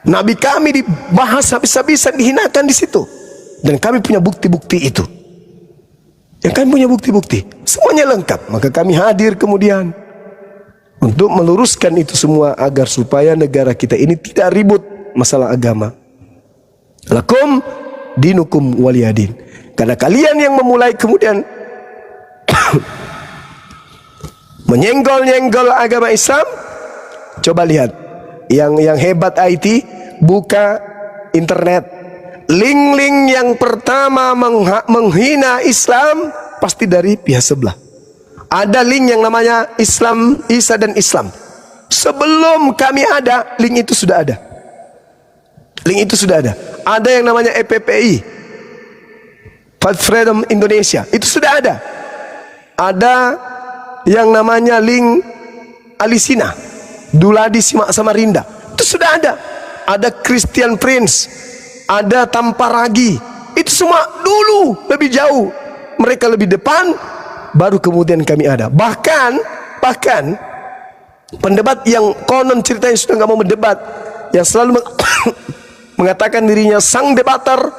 Nabi kami dibahas habis-habisan, dihinakan di situ. Dan kami punya bukti-bukti itu. Ya, kami punya bukti-bukti, semuanya lengkap. Maka kami hadir kemudian untuk meluruskan itu semua agar supaya negara kita ini tidak ribut masalah agama. Lakum dinukum waliyadin. Karena kalian yang memulai kemudian menyenggol-nyenggol agama Islam. Coba lihat, yang hebat IT, buka internet, link-link yang pertama menghina Islam pasti dari pihak sebelah. Ada link yang namanya Islam, Isa dan Islam. Sebelum kami ada, link itu sudah ada. Link itu sudah ada. Ada yang namanya EPPI, Fight Freedom Indonesia, itu sudah ada. Ada yang namanya link Alisina, Duladi Simak Samarinda, itu sudah ada. Ada Christian Prince, ada Tamparagi, itu semua dulu lebih jauh. Mereka lebih depan, baru kemudian kami ada. Bahkan pendebat yang konon ceritanya sudah nggak mau mendebat, yang selalu mengatakan dirinya sang debater,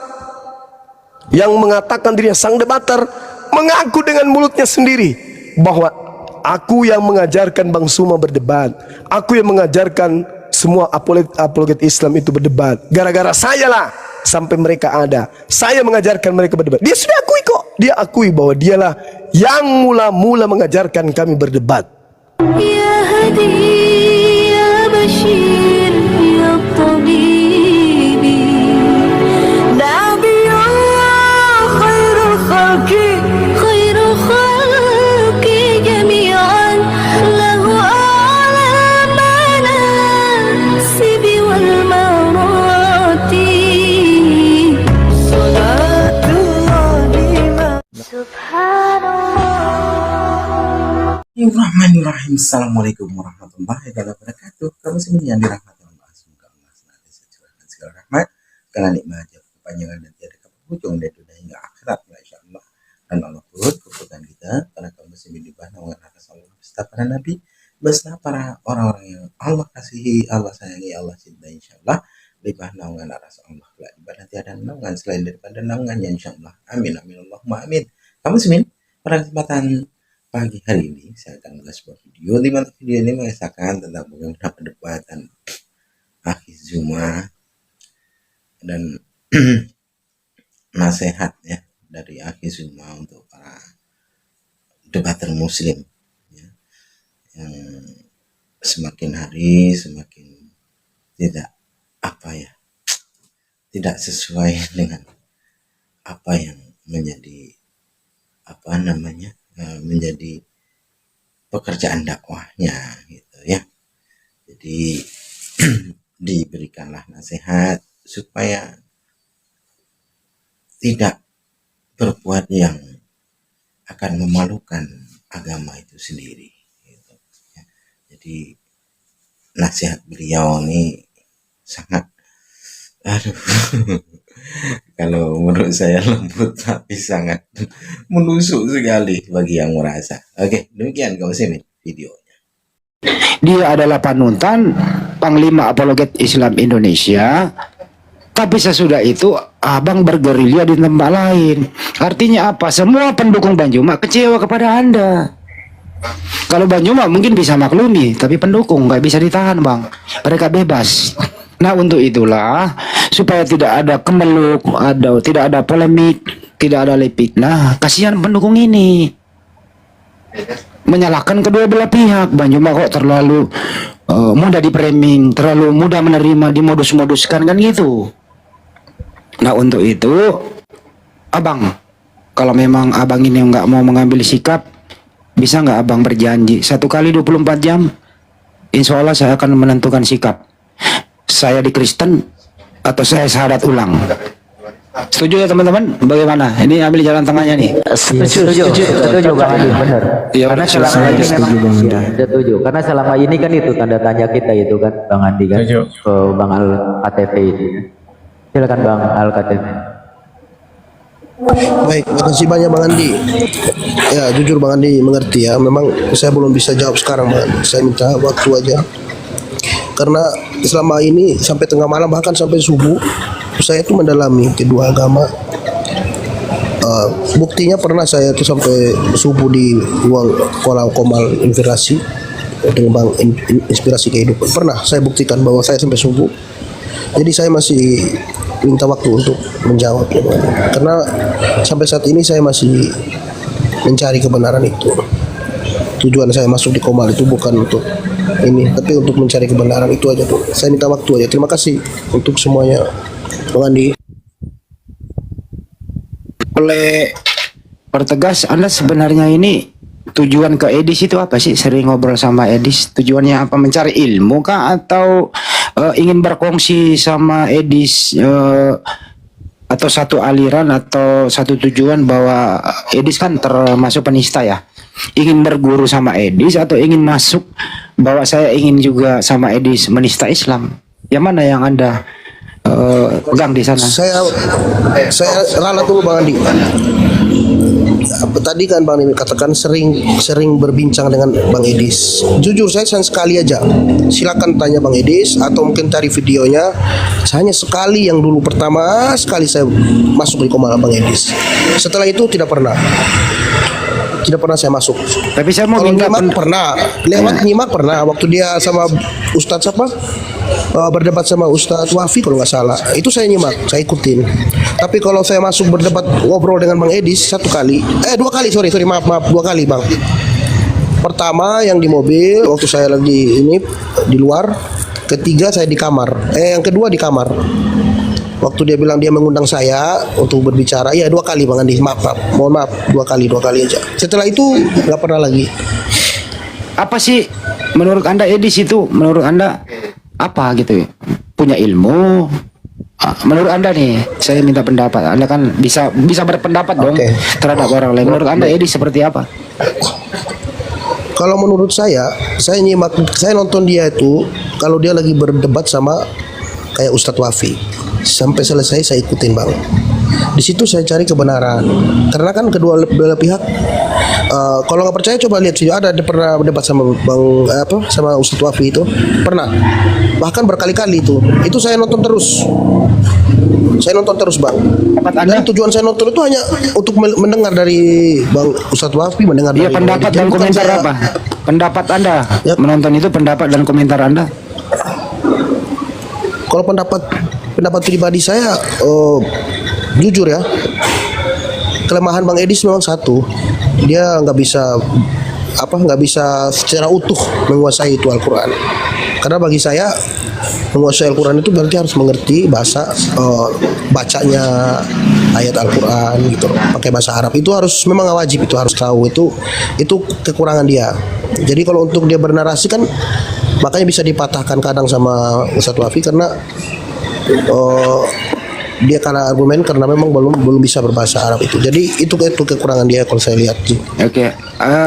mengaku dengan mulutnya sendiri bahwa aku yang mengajarkan Bang Suma berdebat, aku yang mengajarkan semua apologet Islam itu berdebat. Gara-gara saya lah sampai mereka ada. Saya mengajarkan mereka berdebat. Dia sudah akui kok. Dia akui bahwa dialah yang mula-mula mengajarkan kami berdebat. Ya Hadi, ya Bashir, ya Tabibi, Nabiyullah khairul khalqi, khairul khalqi jami'an, lahu a'la manasibi wal marati, salatullah subhanallah. Bismillahirrahmanirrahim. Assalamualaikum warahmatullahi wabarakatuh. Kamu semuanya yang dirahmati Allah, semoga Allah senantiasa curahkan segala rahmat, karena nikmat kepanjangan dan tiada ujung dari dunia hingga akhirat, insyaallah. Dan Allah turut kebutuhan kita, karena kaum muslimin di bawah naungan atas Allah beserta para nabi, beserta para orang-orang yang Allah kasihi, Allah sayangi, Allah cintai, insyaallah. Di bawah naungan atas Allah kelak di mana tiada naungan selain daripada naungannya, insyaallah. Amin amin Allahumma amin. Kaum muslimin, pada kesempatan pagi hari ini saya akan mengulas sebuah video, di mana video ini mengisahkan tentang bagaimana perdebatan Akhi Zuma dan nasihat ya dari Akhi Zuma untuk para debater muslim ya, yang semakin hari semakin tidak tidak sesuai dengan apa yang menjadi menjadi pekerjaan dakwahnya gitu ya. Jadi diberikanlah nasihat supaya tidak berbuat yang akan memalukan agama itu sendiri gitu ya. Jadi nasihat beliau ini sangat kalau menurut saya lembut tapi sangat menusuk sekali bagi yang merasa. Oke, demikian kaum muslimin videonya. Dia adalah panutan Panglima Apologet Islam Indonesia, tapi sesudah itu abang bergerilya di tempat lain. Artinya apa? Semua pendukung Bang Juma kecewa kepada Anda. Kalau Bang Juma mungkin bisa maklumi, tapi pendukung nggak bisa ditahan, Bang. Mereka bebas. Nah, untuk itulah supaya tidak ada kemeluk, tidak ada polemik, tidak ada fitnah. Kasihan pendukung ini menyalahkan kedua belah pihak. Bang Juma kok terlalu mudah di-framing, terlalu mudah menerima, dimodus-moduskan kan gitu. Nah, untuk itu abang, kalau memang abang ini nggak mau mengambil sikap, bisa nggak abang berjanji 1 kali 24 jam insya Allah saya akan menentukan sikap. Saya di Kristen atau saya syahadat ulang. Setuju ya teman-teman? Bagaimana? Ini ambil jalan tengahnya nih. Setuju Bang Adi, benar. Ya, karena selama ini setuju. Karena selama ini kan itu tanda tanya kita itu kan Bang Andi kan ke Bang Al KTP itu. Silakan Bang Al KTP. Baik, terima kasih banyak Bang Andi. Ya, jujur Bang Andi mengerti ya. Memang saya belum bisa jawab sekarang, Bang. Saya minta waktu aja. Karena selama ini sampai tengah malam bahkan sampai subuh saya tuh mendalami kedua agama. Buktinya pernah saya tuh sampai subuh di ruang komal inspirasi dengan Bang Inspirasi Kehidupan. Pernah saya buktikan bahwa saya sampai subuh. Jadi saya masih minta waktu untuk menjawab ya, Bang. Karena sampai saat ini saya masih mencari kebenaran itu. Tujuan saya masuk di Komal itu bukan untuk ini, tapi untuk mencari kebenaran itu aja tuh. Saya minta waktu aja. Terima kasih untuk semuanya, Bang Andi. Boleh pertegas Anda sebenarnya ini tujuan ke Edis itu apa sih? Sering ngobrol sama Edis, tujuannya apa? Mencari ilmu kah atau ingin berkongsi sama Edis atau satu aliran atau satu tujuan bahwa Edis kan termasuk penista ya? Ingin berguru sama Edis atau ingin masuk bahwa saya ingin juga sama Edis menista Islam? Yang mana yang Anda pegang di sana? Saya ralat dulu Bang Andi. Tadi kan Bang Andi katakan sering berbincang dengan Bang Edis. Jujur saya sekali aja. Silakan tanya Bang Edis atau mungkin cari videonya. Hanya sekali yang dulu pertama sekali saya masuk di Komal Bang Edis. Setelah itu tidak pernah saya masuk. Tapi saya mau Kalau minta nyimak pernah, lewat nyimak pernah. Waktu dia sama Ustadz siapa? Berdebat sama Ustadz Wafi kalau nggak salah. Itu saya nyimak, saya ikutin. Tapi kalau saya masuk berdebat ngobrol dengan Bang Edis dua kali, sorry maaf 2 kali Bang. Pertama yang di mobil waktu saya lagi ini di luar. Ketiga saya di kamar. Yang kedua di kamar. Waktu dia bilang dia mengundang saya untuk berbicara, ya 2 kali Bang Andi, mohon maaf 2 kali aja. Setelah itu nggak pernah lagi. apa sih menurut Anda Edis itu? Menurut Anda apa gitu? Punya ilmu? Menurut Anda nih, saya minta pendapat. Anda kan bisa berpendapat dong terhadap orang lain. Menurut Anda Edis seperti apa? Kalau menurut saya nonton dia itu kalau dia lagi berdebat sama kayak Ustadz Wafi. Sampai selesai saya ikutin Bang. Di situ saya cari kebenaran. Karena kan kedua belah pihak kalau nggak percaya coba lihat video, ada pernah debat sama sama Ustadz Wafi itu. Pernah. Bahkan berkali-kali itu. Itu saya nonton terus. Bang. Dan tujuan saya nonton itu hanya untuk mendengar dari Bang Ustadz Wafi, mendengar Iya, dari pendapat dan komentar apa? Pendapat Anda menonton itu, pendapat dan komentar Anda. Kalau pendapat pribadi saya, jujur ya, kelemahan Bang Edis memang satu, dia nggak bisa secara utuh menguasai itu Al-Quran. Karena bagi saya menguasai Al-Quran itu berarti harus mengerti bahasa bacanya ayat Al-Quran gitu, pakai bahasa Arab itu memang wajib, itu harus tahu, itu kekurangan dia. Jadi kalau untuk dia bernarasi kan makanya bisa dipatahkan kadang sama Ustadz Wafi karena dia karena argumen karena memang belum bisa berbahasa Arab itu. Jadi itu kekurangan dia kalau saya lihat. Oke.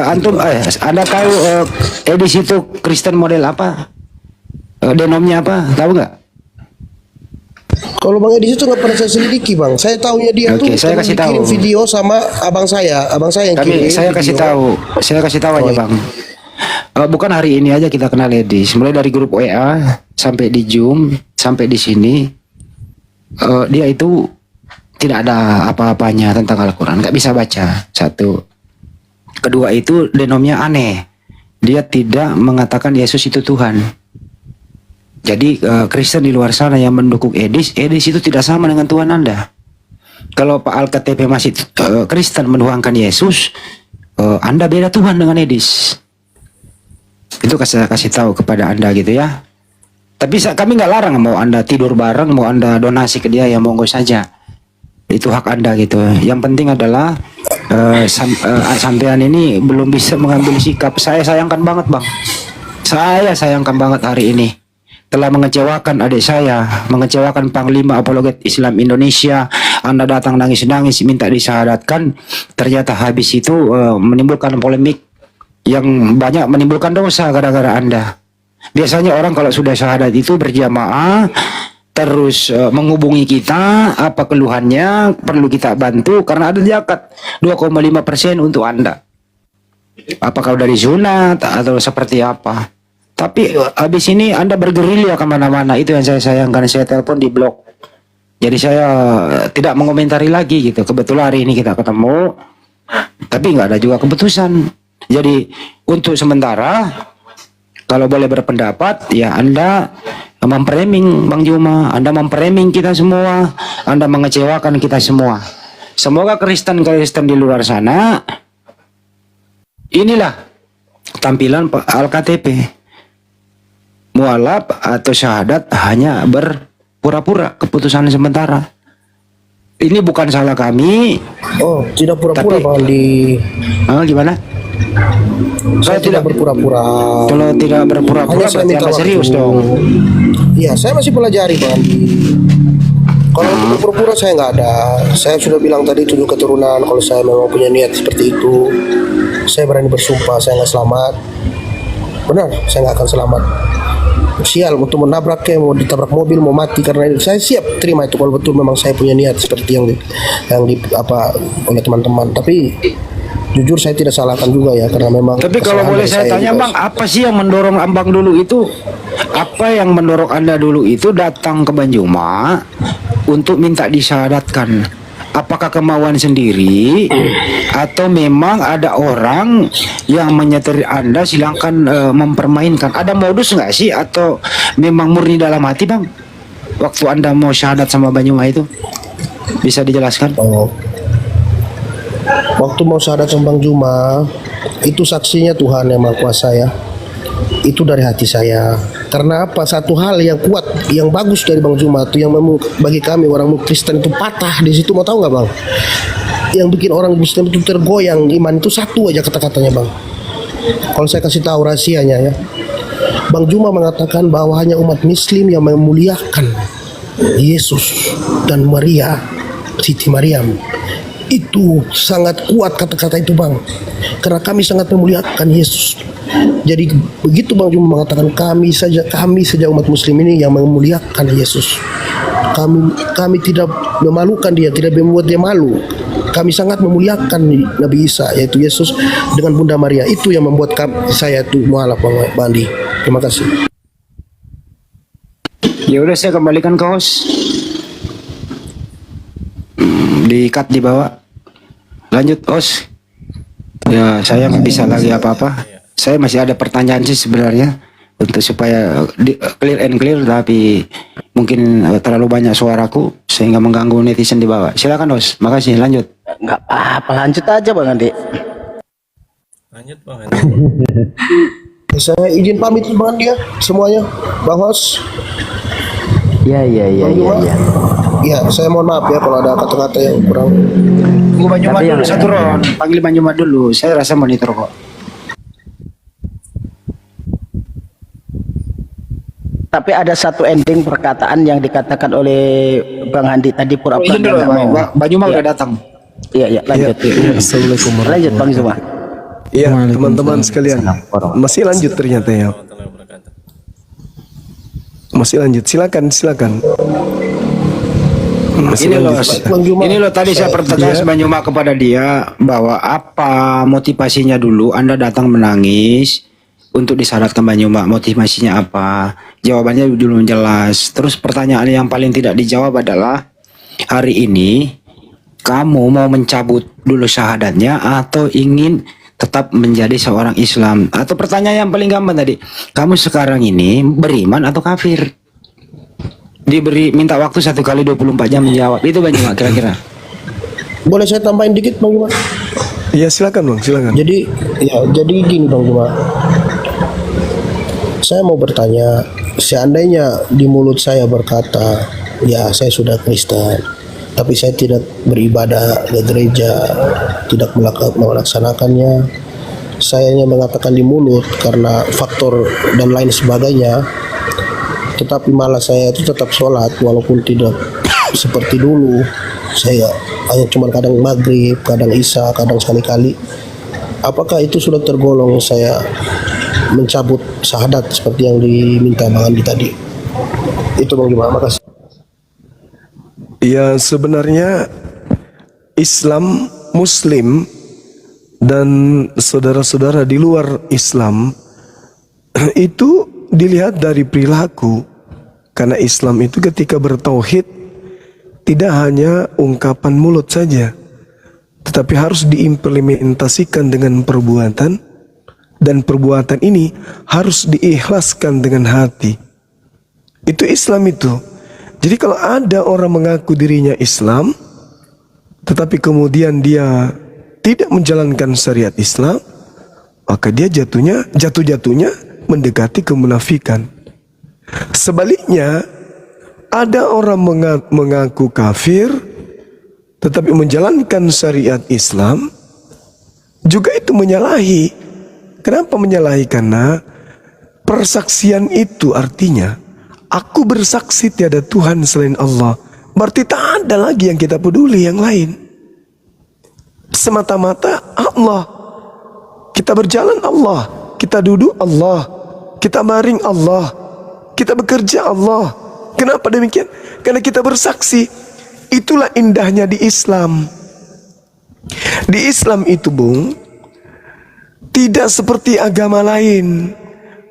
Antum Anda tahu Edis itu Kristen model apa? Denomnya apa? Tahu nggak? Kalau Bang Edis itu nggak pernah saya selidiki Bang. Saya tahunya dia tuh saya kasih tahu. kirim video sama abang saya yang kirim. Saya kasih tahu aja Bang. Bukan hari ini aja kita kenal Edis. Mulai dari grup WA sampai di Zoom sampai di sini, dia itu tidak ada apa-apanya tentang Al-Quran, nggak bisa baca. Satu. Kedua itu denomnya aneh. Dia tidak mengatakan Yesus itu Tuhan. Jadi Kristen di luar sana yang mendukung Edis itu tidak sama dengan Tuhan Anda. Kalau Pak Al-KTP masih Kristen menuhankan Yesus, Anda beda Tuhan dengan Edis. Itu kasih tahu kepada Anda gitu ya. Tapi kami nggak larang, mau Anda tidur bareng, mau Anda donasi ke dia, ya monggo saja. Itu hak Anda gitu. Yang penting adalah sampean ini belum bisa mengambil sikap. Saya sayangkan banget Bang. Saya sayangkan banget hari ini. Telah mengecewakan adik saya, mengecewakan Panglima Apologet Islam Indonesia. Anda datang nangis-nangis minta disyahadatkan, ternyata habis itu menimbulkan polemik yang banyak, menimbulkan dosa gara-gara Anda. Biasanya orang kalau sudah syahadat itu berjamaah, terus menghubungi kita, apa keluhannya, perlu kita bantu, karena ada zakat 2,5% untuk Anda. Apakah dari sunat atau seperti apa? Tapi habis ini Anda bergerilya kemana-mana. Itu yang saya sayangkan. Saya telepon di blog. Jadi saya tidak mengomentari lagi gitu. Kebetulan hari ini kita ketemu. Tapi nggak ada juga keputusan. Jadi untuk sementara, kalau boleh berpendapat, ya Anda memframing Bang Juma. Anda memframing kita semua. Anda mengecewakan kita semua. Semoga Kristen-Kristen di luar sana, inilah tampilan Al-KTP. Mualaf atau syahadat hanya berpura-pura, keputusan sementara. Ini bukan salah kami. Oh, tidak pura-pura Tapi- Bang Andi. Gimana? Saya tidak berpura-pura. Kalau tidak berpura-pura Hanya saya berarti minta Anda serius waktu. dong. Iya, saya masih pelajari Bang Andi. Kalau untuk berpura-pura saya nggak ada. Saya sudah bilang tadi 7 keturunan. Kalau saya memang punya niat seperti itu, saya berani bersumpah saya nggak selamat. Benar, saya nggak akan selamat. Sial untuk menabrak mau ditabrak mobil, mau mati karena itu. Saya siap terima itu kalau betul memang saya punya niat seperti yang di apa oleh teman-teman. Tapi jujur saya tidak salahkan juga ya karena memang. Tapi kalau kesalahan boleh dari saya tanya juga. Bang, apa sih yang mendorong Abang dulu itu? Apa yang mendorong Anda dulu itu datang ke Banjuma untuk minta disyahadatkan? Apakah kemauan sendiri atau memang ada orang yang menyetir Anda silangkan mempermainkan? Ada modus nggak sih atau memang murni dalam hati Bang? Waktu Anda mau syahadat sama Banjuma itu bisa dijelaskan? Oh. Waktu mau syahadat sama Bang Juma, itu saksinya Tuhan yang Maha Kuasa ya. Itu dari hati saya. Karena apa? Satu hal yang kuat, yang bagus dari Bang Juma itu yang bagi kami orang Kristen itu patah di situ, mau tahu nggak Bang? Yang bikin orang Kristen itu tergoyang iman itu satu aja kata-katanya Bang. Kalau saya kasih tahu rahasianya ya, Bang Juma mengatakan bahwa hanya umat Muslim yang memuliakan Yesus dan Maria, Siti Maryam. Itu sangat kuat kata-kata itu Bang, karena kami sangat memuliakan Yesus. Jadi begitu Bang Juma mengatakan kami saja umat Muslim ini yang memuliakan Yesus. Kami tidak memalukan dia, tidak membuat dia malu. Kami sangat memuliakan Nabi Isa yaitu Yesus dengan Bunda Maria. Itu yang membuat saya itu mualaf Bang Andi. Terima kasih. Ya udah saya kembalikan ke host. Di-cut di bawah. Lanjut host. Ya saya nggak bisa lagi apa-apa. Saya masih ada pertanyaan sih sebenarnya untuk supaya clear and clear, tapi mungkin terlalu banyak suaraku sehingga mengganggu netizen di bawah. Silakan host. Makasih. Lanjut. Nggak apa-apa, lanjut aja Bang Andi. Lanjut Bang. Saya izin pamit Bang Andi ya semuanya, Bang Hos. Iya. Ya, saya mohon maaf ya kalau ada kata-kata yang kurang. Tunggu Banjuma Tapi dulu yang- satu ron. Panggil Banjuma dulu. Saya rasa monitor kok. Tapi ada satu ending perkataan yang dikatakan oleh Bang Andi tadi pura-pura Izin dulu, nggak mau. Banjuma Iya. udah datang. Iya, lanjut. Assalamualaikum Lanjut Bang Zuma. Iya, teman-teman sekalian. Masih lanjut ternyata ya. Masih lanjut. Silakan. Masih Ini loh, lanjut. Bang Juma. ini loh tadi saya pertanyaan Banjuma kepada dia bahwa apa motivasinya dulu Anda datang menangis untuk disyaratkan Banjuma, motivasinya apa? Jawabannya belum jelas. Terus pertanyaan yang paling tidak dijawab adalah hari ini kamu mau mencabut dulu syahadatnya atau ingin tetap menjadi seorang Islam? Atau pertanyaan yang paling gampang tadi, kamu sekarang ini beriman atau kafir? Diberi minta waktu 1 kali 24 jam menjawab. Itu Banjuma kira-kira. Boleh saya tambahin dikit Bang Juma? Iya, silakan Bang, silakan. Jadi gini Bang Juma. Saya mau bertanya, seandainya di mulut saya berkata, ya saya sudah Kristen, tapi saya tidak beribadah ke gereja, tidak melaksanakannya. Saya hanya mengatakan di mulut karena faktor dan lain sebagainya, tetapi malah saya itu tetap sholat walaupun tidak seperti dulu. Saya hanya cuma kadang maghrib, kadang isya, kadang sekali-kali. Apakah itu sudah tergolong saya mencabut syahadat seperti yang diminta Bang Andi tadi? Itu Bang Juma, makasih. Ya, sebenarnya Islam, Muslim, dan saudara-saudara di luar Islam itu dilihat dari perilaku. Karena Islam itu ketika bertauhid tidak hanya ungkapan mulut saja, tetapi harus diimplementasikan dengan perbuatan, dan perbuatan ini harus diikhlaskan dengan hati. Itu Islam itu. Jadi kalau ada orang mengaku dirinya Islam, tetapi kemudian dia tidak menjalankan syariat Islam, maka dia jatuh-jatuhnya mendekati kemunafikan. Sebaliknya, ada orang mengaku kafir tetapi menjalankan syariat Islam, juga itu menyalahi. Kenapa menyalahi? Karena persaksian itu artinya aku bersaksi tiada Tuhan selain Allah. Berarti tak ada lagi yang kita peduli yang lain. Semata-mata Allah. Kita berjalan Allah, kita duduk Allah, kita baring Allah, kita bekerja Allah. Kenapa demikian? Karena kita bersaksi. Itulah indahnya di Islam. Di Islam itu, Bung, tidak seperti agama lain.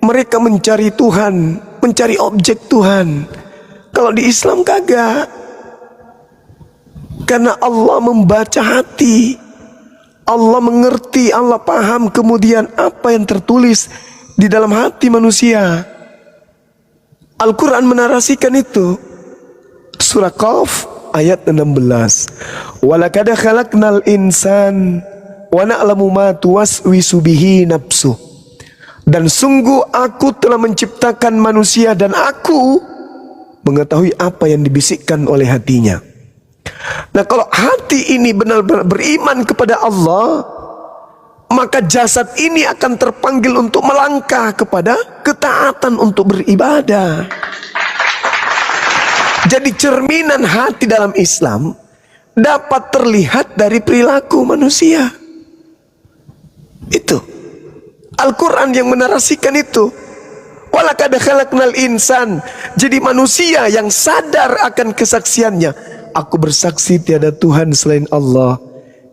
Mereka mencari Tuhan, mencari objek Tuhan. Kalau di Islam kagak. Karena Allah membaca hati, Allah mengerti, Allah paham kemudian apa yang tertulis di dalam hati manusia. Al-Quran menarasikan itu. Surah Qaf ayat 16. Walaqad khalaqnal insan wa na'lamu ma tuwaswisu bihi nafsuh. Dan sungguh aku telah menciptakan manusia dan aku mengetahui apa yang dibisikkan oleh hatinya. Nah, kalau hati ini benar-benar beriman kepada Allah, maka jasad ini akan terpanggil untuk melangkah kepada ketaatan untuk beribadah. Jadi cerminan hati dalam Islam dapat terlihat dari perilaku manusia. Itu Al-Quran yang menarasikan itu. Walaqad khalaqnal insan. Jadi manusia yang sadar akan kesaksiannya. Aku bersaksi tiada Tuhan selain Allah.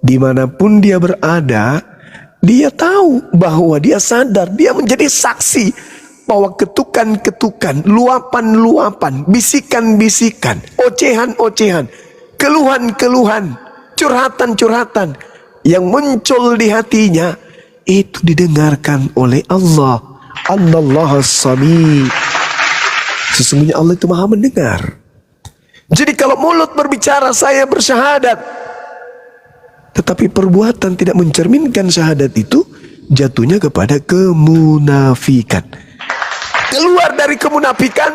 Dimanapun dia berada, dia tahu bahwa dia sadar, dia menjadi saksi bahwa ketukan-ketukan, luapan-luapan, bisikan-bisikan, ocehan-ocehan, keluhan-keluhan, curhatan-curhatan yang muncul di hatinya itu didengarkan oleh Allah. Anallahu as-sami. Sesungguhnya Allah itu Maha mendengar. Jadi kalau mulut berbicara saya bersyahadat, tetapi perbuatan tidak mencerminkan syahadat itu, jatuhnya kepada kemunafikan. Keluar dari kemunafikan,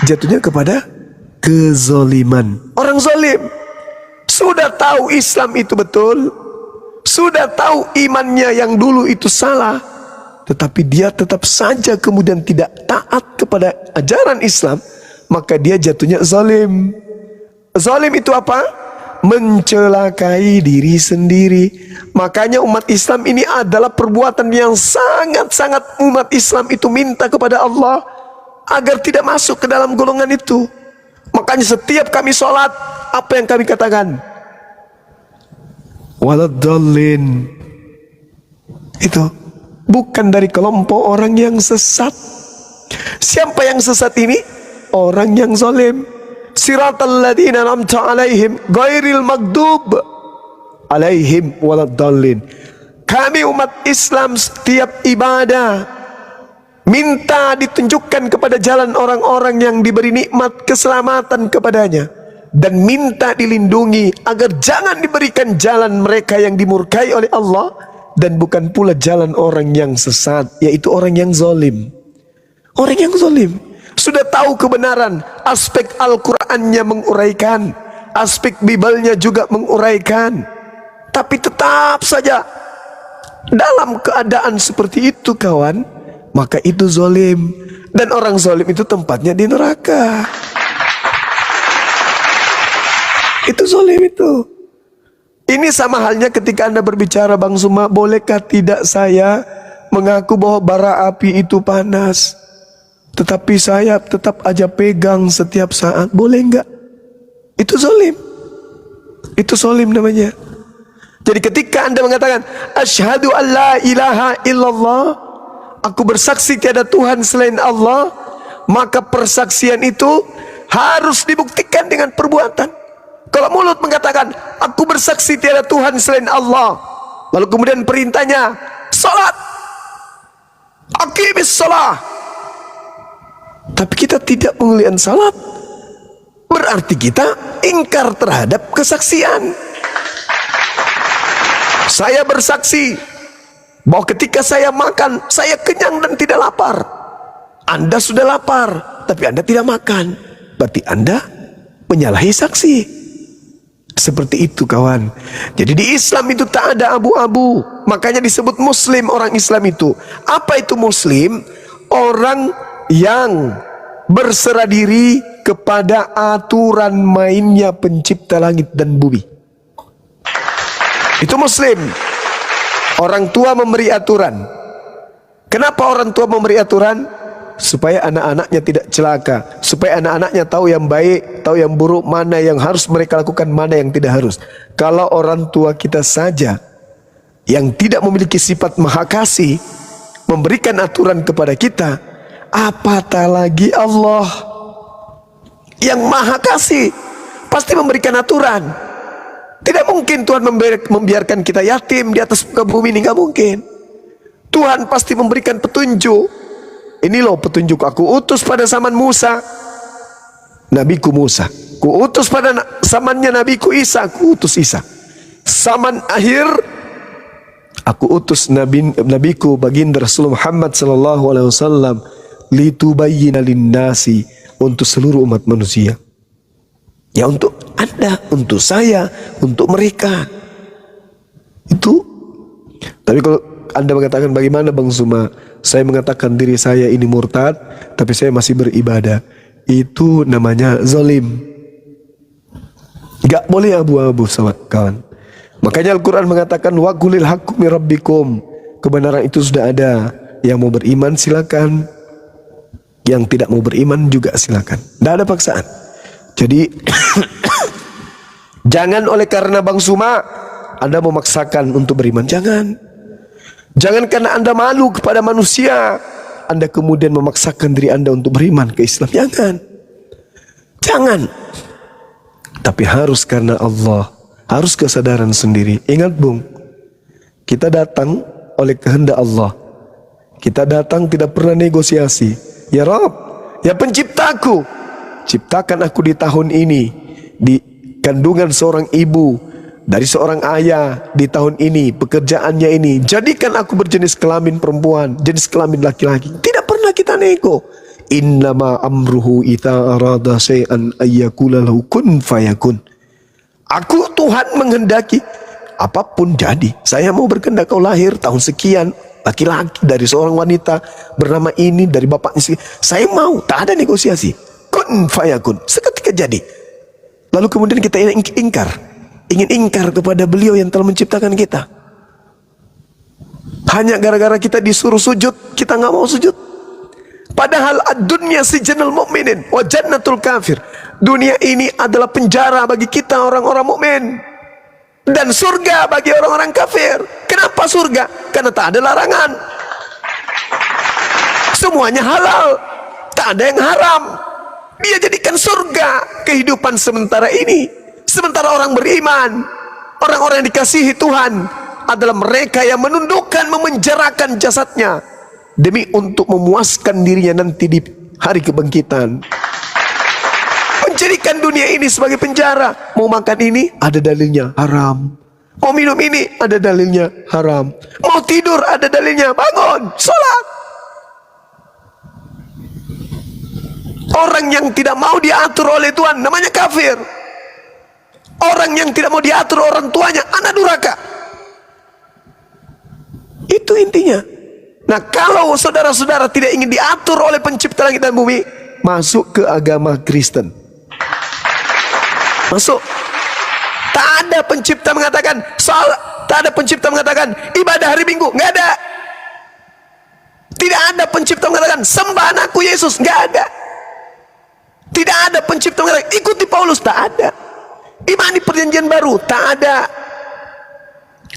jatuhnya kepada kezoliman. Orang zolim sudah tahu Islam itu betul, sudah tahu imannya yang dulu itu salah, tetapi dia tetap saja kemudian tidak taat kepada ajaran Islam, maka dia jatuhnya zalim. Zalim itu apa? Mencelakai diri sendiri. Makanya umat Islam ini adalah perbuatan yang sangat-sangat umat Islam itu minta kepada Allah agar tidak masuk ke dalam golongan itu. Makanya setiap kami sholat, apa yang kami katakan? Waladdallin. Itu bukan dari kelompok orang yang sesat. Siapa yang sesat ini? Orang yang zalim. Siratal ladzina an'amta 'alaihim ghairil maghdub 'alaihim waladdallin. Kami umat Islam setiap ibadah minta ditunjukkan kepada jalan orang-orang yang diberi nikmat keselamatan kepadanya, dan minta dilindungi agar jangan diberikan jalan mereka yang dimurkai oleh Allah, dan bukan pula jalan orang yang sesat, yaitu orang yang zalim. Orang yang zalim sudah tahu kebenaran, aspek Al-Qur'annya menguraikan, aspek Bibalnya juga menguraikan, tapi tetap saja dalam keadaan seperti itu kawan, maka itu zalim. Dan orang zalim itu tempatnya di neraka. Itu zalim itu. Ini sama halnya ketika Anda berbicara, Bang Suma, bolehkah tidak saya mengaku bahwa bara api itu panas, tetapi saya tetap aja pegang setiap saat, boleh enggak? Itu zalim. Itu zalim namanya. Jadi ketika Anda mengatakan asyhadu an la ilaha illallah, aku bersaksi tiada Tuhan selain Allah, maka persaksian itu harus dibuktikan dengan perbuatan. Kalau mulut mengatakan aku bersaksi tiada Tuhan selain Allah, lalu kemudian perintahnya salat, aqimis shalah, tapi kita tidak menguliakan salat, berarti kita ingkar terhadap kesaksian. Saya bersaksi bahwa ketika saya makan, saya kenyang dan tidak lapar. Anda sudah lapar, tapi Anda tidak makan, berarti Anda menyalahi saksi. Seperti itu kawan. Jadi di Islam itu tak ada abu-abu. Makanya disebut Muslim orang Islam itu. Apa itu Muslim? Orang yang berserah diri kepada aturan mainnya pencipta langit dan bumi. Itu Muslim. Orang tua memberi aturan. Kenapa orang tua memberi aturan? Supaya anak-anaknya tidak celaka, supaya anak-anaknya tahu yang baik, tahu yang buruk, mana yang harus mereka lakukan, mana yang tidak harus. Kalau orang tua kita saja yang tidak memiliki sifat maha kasih memberikan aturan kepada kita, apatah lagi Allah yang maha kasih pasti memberikan aturan. Tidak mungkin Tuhan membiarkan kita yatim di atas muka bumi ini, nggak mungkin. Tuhan pasti memberikan petunjuk. Ini loh petunjuk, aku utus pada zaman Musa, nabiku Musa. Ku utus pada zamannya nabiku Isa, aku utus Isa. Zaman akhir, aku utus nabiku baginda Rasulullah Muhammad sallallahu alaihi wasallam litubayyina linnasi, untuk seluruh umat manusia. Ya untuk Anda, untuk saya, untuk mereka. Itu. Tapi kalau Anda mengatakan bagaimana Bang Suma? Saya mengatakan diri saya ini murtad, tapi saya masih beribadah. Itu namanya zalim. Gak boleh abu-abu sama kawan. Makanya Al-Quran mengatakan wa qulil haqqu mir rabbikum. Kebenaran itu sudah ada. Yang mau beriman silakan, yang tidak mau beriman juga silakan. Tidak ada paksaan. Jadi jangan oleh karena Bang Suma Anda memaksakan untuk beriman. Jangan karena Anda malu kepada manusia Anda kemudian memaksakan diri Anda untuk beriman ke Islam. Jangan. Tapi harus karena Allah, harus kesadaran sendiri. Ingat Bung, kita datang oleh kehendak Allah. Kita datang tidak pernah negosiasi. Ya Rabb, ya penciptaku, ciptakan aku di tahun ini, di kandungan seorang ibu, dari seorang ayah di tahun ini, pekerjaannya ini, jadikan aku berjenis kelamin perempuan, jenis kelamin laki-laki. Tidak pernah kita nego. Innama amruhu ita arada syai'an ayyakula lahu kun fayakun. Aku Tuhan menghendaki apapun jadi. Saya mau berkehendak kau lahir tahun sekian, laki-laki dari seorang wanita bernama ini, dari bapaknya sekian. Saya mau, tak ada negosiasi. Kun fayakun, seketika jadi. Lalu kemudian kita ingin ingkar kepada beliau yang telah menciptakan kita. Hanya gara-gara kita disuruh sujud, kita nggak mau sujud. Padahal ad-dunya sijnul mu'minin wa jannatul kafir. Dunia ini adalah penjara bagi kita orang-orang mukmin dan surga bagi orang-orang kafir. Kenapa surga? Karena tak ada larangan. Semuanya halal, tak ada yang haram. Dia jadikan surga kehidupan sementara ini. Sementara orang beriman, orang-orang yang dikasihi Tuhan adalah mereka yang menundukkan, memenjarakan jasadnya demi untuk memuaskan dirinya nanti di hari kebangkitan. Menjadikan dunia ini sebagai penjara. Mau makan ini, ada dalilnya haram. Mau minum ini, ada dalilnya haram. Mau tidur, ada dalilnya bangun, sholat. Orang yang tidak mau diatur oleh Tuhan namanya kafir. Orang yang tidak mau diatur orang tuanya anak durhaka. Itu intinya. Nah, kalau saudara-saudara tidak ingin diatur oleh pencipta langit dan bumi, masuk ke agama Kristen. Masuk. Tak ada pencipta mengatakan tak ada pencipta mengatakan ibadah hari Minggu, nggak ada. Tidak ada pencipta mengatakan sembah anakku Yesus, nggak ada. Tidak ada pencipta mengatakan ikuti Paulus, tak ada. Imani perjanjian baru, tak ada.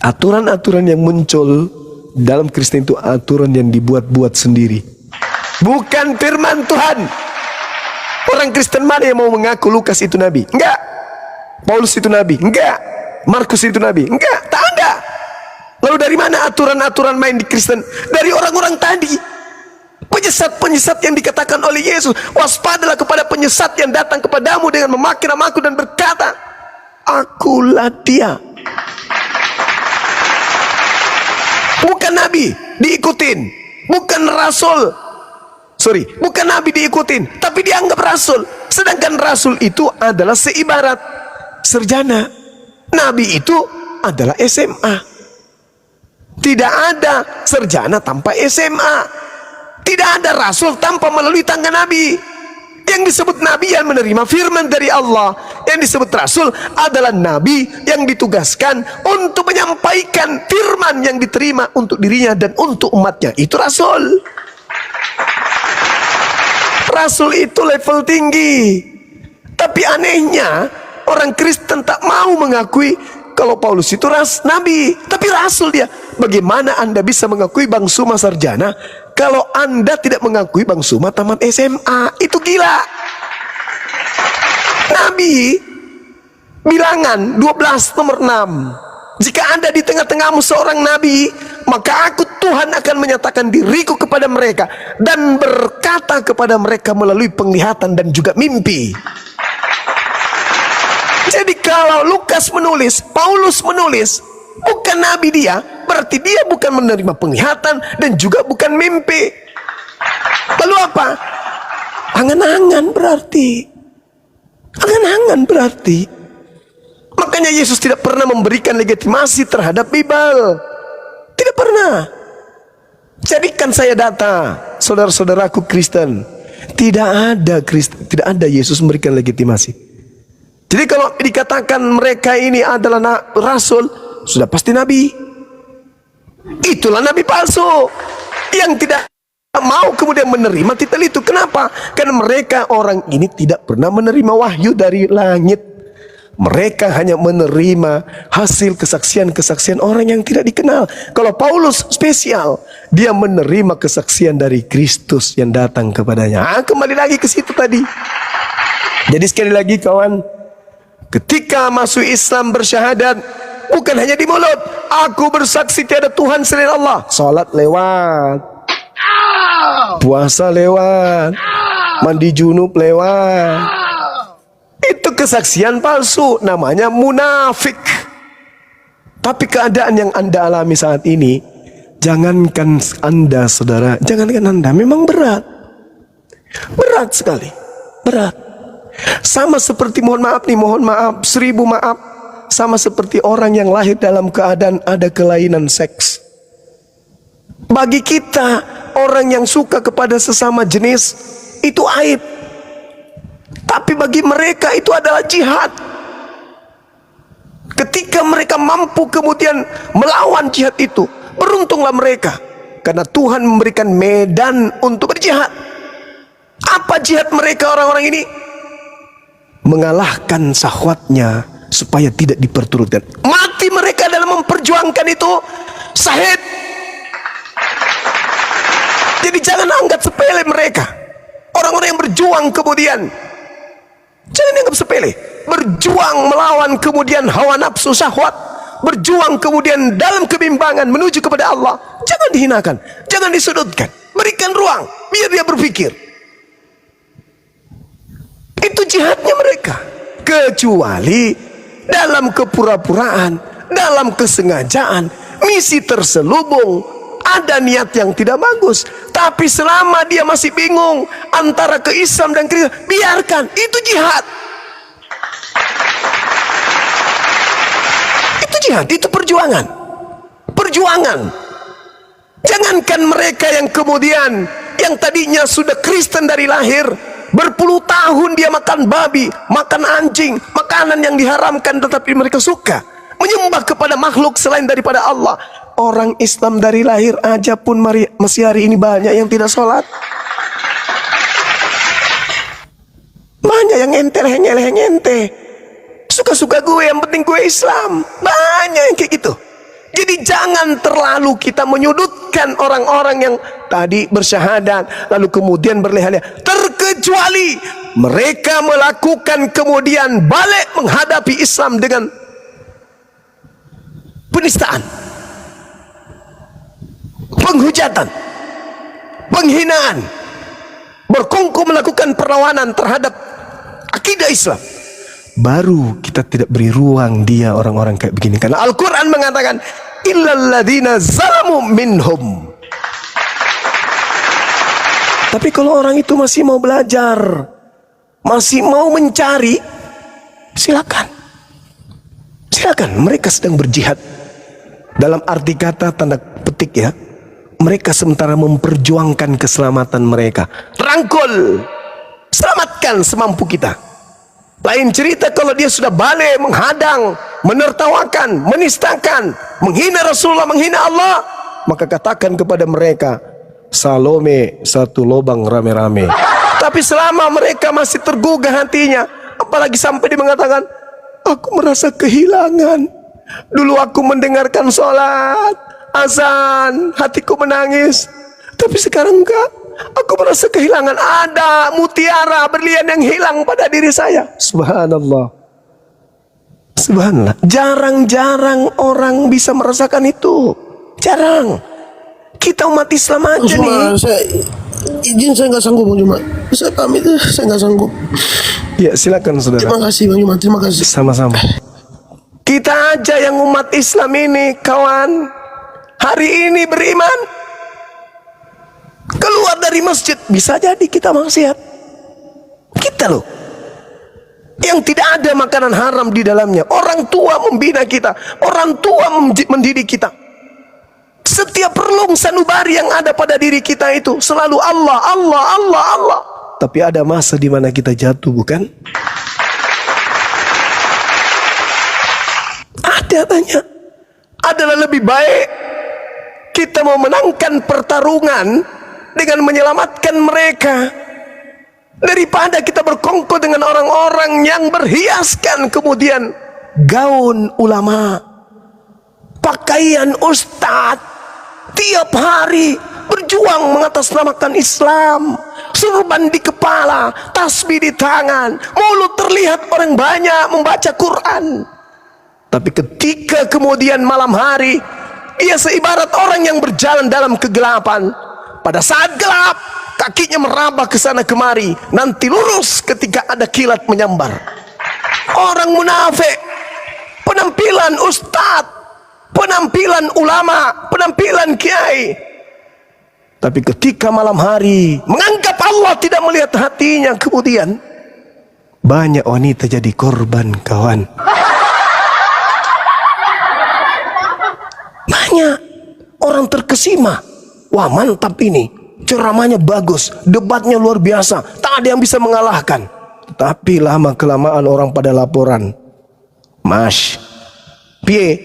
Aturan-aturan yang muncul dalam Kristen itu aturan yang dibuat-buat sendiri, bukan firman Tuhan. Orang Kristen mana yang mau mengaku Lukas itu nabi? Enggak. Paulus itu nabi? Enggak. Markus itu nabi? Enggak, tak ada. Lalu dari mana aturan-aturan main di Kristen? Dari orang-orang tadi, penyesat-penyesat yang dikatakan oleh Yesus. Waspadalah kepada penyesat yang datang kepadamu dengan memakai namaku dan berkata, akulah dia. Bukan nabi diikutin, bukan rasul, bukan nabi diikutin, tapi dianggap rasul. Sedangkan rasul itu adalah seibarat sarjana, nabi itu adalah SMA. Tidak ada sarjana tanpa SMA, tidak ada rasul tanpa melalui tangga nabi. Yang disebut nabi yang menerima firman dari Allah, yang disebut rasul adalah nabi yang ditugaskan untuk menyampaikan firman yang diterima untuk dirinya dan untuk umatnya. Itu rasul. Rasul itu level tinggi. Tapi anehnya orang Kristen tak mau mengakui kalau Paulus itu nabi, tapi rasul dia. Bagaimana Anda bisa mengakui Bang Suma sarjana kalau Anda tidak mengakui Bang Suma tamat SMA? Itu gila. Nabi bilangan 12 nomor 6. Jika Anda di tengah-tengahmu seorang nabi, maka aku Tuhan akan menyatakan diriku kepada mereka dan berkata kepada mereka melalui penglihatan dan juga mimpi. Jadi kalau Lukas menulis, Paulus menulis, bukan nabi dia, berarti dia bukan menerima penglihatan dan juga bukan mimpi. Lalu apa? Angan-angan berarti. Angan-angan berarti. Makanya Yesus tidak pernah memberikan legitimasi terhadap Bible. Tidak pernah. Jadikan saya data, saudara-saudaraku Kristen. Tidak ada Yesus memberikan legitimasi. Jadi kalau dikatakan mereka ini adalah rasul, sudah pasti nabi. Itulah nabi palsu yang tidak mau kemudian menerima titel itu. Kenapa? Karena mereka orang ini tidak pernah menerima wahyu dari langit. Mereka hanya menerima hasil kesaksian-kesaksian orang yang tidak dikenal. Kalau Paulus spesial, dia menerima kesaksian dari Kristus yang datang kepadanya. Kembali lagi ke situ tadi. Jadi sekali lagi kawan, ketika masuk Islam bersyahadat, bukan hanya di mulut, aku bersaksi tiada Tuhan selain Allah. Salat lewat, puasa lewat, mandi junub lewat. Itu kesaksian palsu, namanya munafik. Tapi keadaan yang Anda alami saat ini, jangankan Anda saudara, jangankan Anda, memang berat. Berat sekali, berat. Sama seperti, mohon maaf, 1000 maaf. Sama seperti orang yang lahir dalam keadaan ada kelainan seks. Bagi kita, orang yang suka kepada sesama jenis, itu aib. Tapi bagi mereka itu adalah jihad. Ketika mereka mampu kemudian melawan jihad itu, beruntunglah mereka. Karena Tuhan memberikan medan untuk berjihad. Apa jihad mereka orang-orang ini? Mengalahkan syahwatnya supaya tidak diperturutkan. Mati mereka dalam memperjuangkan itu, syahid. Jadi jangan anggap sepele mereka. Orang-orang yang berjuang kemudian, jangan anggap sepele. Berjuang melawan kemudian hawa nafsu syahwat, berjuang kemudian dalam kebimbangan menuju kepada Allah. Jangan dihinakan, jangan disudutkan. Berikan ruang biar dia berpikir. Itu jihadnya mereka. Kecuali dalam kepura-puraan, dalam kesengajaan, misi terselubung, ada niat yang tidak bagus. Tapi selama dia masih bingung antara ke Islam dan Kristen, biarkan, itu jihad. Itu jihad, itu perjuangan. Perjuangan. Jangankan mereka yang kemudian, yang tadinya sudah Kristen dari lahir, berpuluh tahun dia makan babi, makan anjing, makanan yang diharamkan, tetapi mereka suka menyembah kepada makhluk selain daripada Allah. Orang Islam dari lahir aja pun masih hari ini banyak yang tidak sholat. Banyak yang ente, leheng ente. Suka-suka gue, yang penting gue Islam. Banyak yang kayak gitu. Jadi jangan terlalu kita menyudutkan orang-orang yang tadi bersyahadat lalu kemudian berleha-leha, terkecuali mereka melakukan kemudian balik menghadapi Islam dengan penistaan, penghujatan, penghinaan, berkongkol melakukan perlawanan terhadap akidah Islam, baru kita tidak beri ruang dia orang-orang kayak begini. Karena Al-Quran mengatakan illal ladzina zalamu minhum. Tapi kalau orang itu masih mau belajar, masih mau mencari, silakan. Silakan, mereka sedang berjihad. Dalam arti kata tanda petik ya, mereka sementara memperjuangkan keselamatan mereka. Rangkul, selamatkan semampu kita. Lain cerita kalau dia sudah balik menghadang, menertawakan, menistakan, menghina Rasulullah, menghina Allah, maka katakan kepada mereka, Salome satu lubang rame-rame. Tapi selama mereka masih tergugah hatinya, apalagi sampai dia mengatakan, aku merasa kehilangan. Dulu aku mendengarkan sholat, azan, hatiku menangis. Tapi sekarang enggak. Aku merasa kehilangan, ada mutiara berlian yang hilang pada diri saya. Subhanallah. Subhanallah. Jarang-jarang orang bisa merasakan itu. Jarang. Kita umat Islam aja nih. Saya nggak sanggup Bang Juma. Saya pamit, saya nggak sanggup. Ya silakan saudara. Terima kasih Bang Juma, terima kasih. Sama-sama. Kita aja yang umat Islam ini, kawan, hari ini beriman, keluar dari masjid, bisa jadi kita maksiat. Kita loh, yang tidak ada makanan haram di dalamnya. Orang tua membina kita, orang tua mendidik kita. Setiap relung sanubari yang ada pada diri kita itu selalu Allah, Allah, Allah, Allah. Tapi ada masa di mana kita jatuh, bukan? Ada tanya. Adalah lebih baik kita mau menangkan pertarungan dengan menyelamatkan mereka daripada kita berkongkol dengan orang-orang yang berhiaskan kemudian gaun ulama, pakaian ustadz, tiap hari berjuang mengatasnamakan Islam, surban di kepala, tasbih di tangan, mulut terlihat orang banyak membaca Quran. Tapi ketika kemudian malam hari, ia seibarat orang yang berjalan dalam kegelapan. Pada saat gelap, kakinya meraba ke sana kemari, nanti lurus ketika ada kilat menyambar. Orang munafik, penampilan ustadz, penampilan ulama, penampilan kiai. Tapi ketika malam hari, menganggap Allah tidak melihat hatinya, kemudian banyak wanita jadi korban, kawan. Banyak orang terkesima. Wah, mantap ini, ceramahnya bagus, debatnya luar biasa, tak ada yang bisa mengalahkan. Tapi lama kelamaan orang pada laporan, Mas, piye?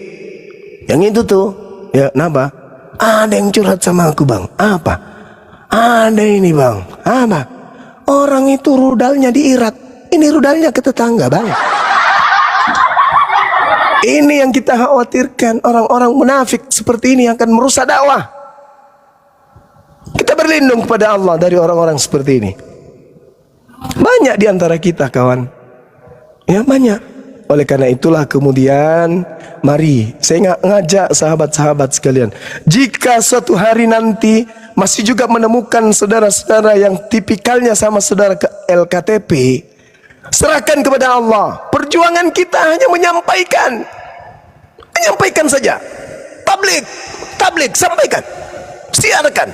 Yang itu tuh, ya napa? Ada yang curhat sama aku bang. Apa? Ada ini bang. Apa? Orang itu rudalnya di Irak, ini rudalnya ke tetangga bang. Ini yang kita khawatirkan, orang-orang munafik seperti ini yang akan merusak dakwah. Kita berlindung kepada Allah dari orang-orang seperti ini. Banyak di antara kita, kawan. Ya, banyak. Oleh karena itulah kemudian, mari saya ngajak sahabat-sahabat sekalian, jika suatu hari nanti masih juga menemukan saudara-saudara yang tipikalnya sama saudara ke LKTP, serahkan kepada Allah. Perjuangan kita hanya menyampaikan saja. Tablik, sampaikan, siarkan.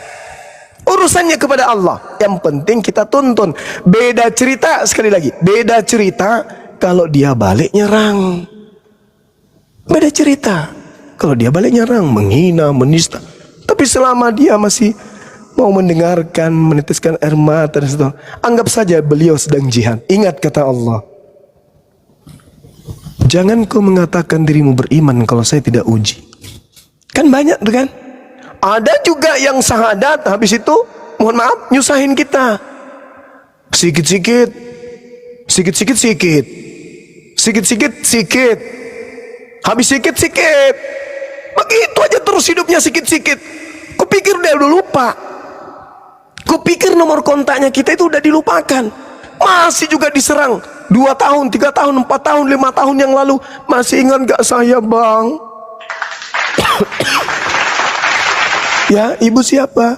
Urusannya kepada Allah. Yang penting kita tuntun. Beda cerita, sekali lagi, beda cerita kalau dia balik nyerang. Beda cerita kalau dia balik nyerang, menghina, menista. Tapi selama dia masih mau mendengarkan, meneteskan air mata dan seterusnya, anggap saja beliau sedang jihad. Ingat kata Allah, jangan kau mengatakan dirimu beriman kalau saya tidak uji. Kan banyak tuh kan. Ada juga yang syahadat, habis itu mohon maaf nyusahin kita. Sikit-sikit, habis sikit-sikit. Begitu aja terus hidupnya sikit-sikit. Kupikir dia udah lupa. Kupikir nomor kontaknya kita itu udah dilupakan. Masih juga diserang 2 tahun, 3 tahun, 4 tahun, 5 tahun yang lalu. Masih ingat gak saya, Bang? Ya, ibu siapa?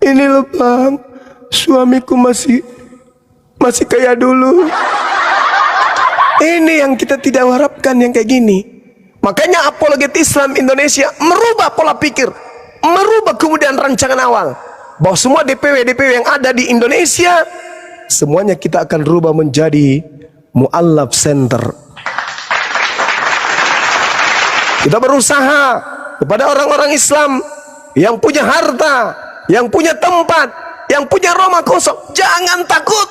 Ini loh, Bang, suamiku masih kayak dulu. Ini yang kita tidak harapkan, yang kayak gini. Makanya apologet Islam Indonesia merubah pola pikir, merubah kemudian rancangan awal, bahwa semua DPW yang ada di Indonesia semuanya kita akan rubah menjadi mu'allaf center. Kita berusaha kepada orang-orang Islam yang punya harta, yang punya tempat, yang punya rumah kosong, jangan takut,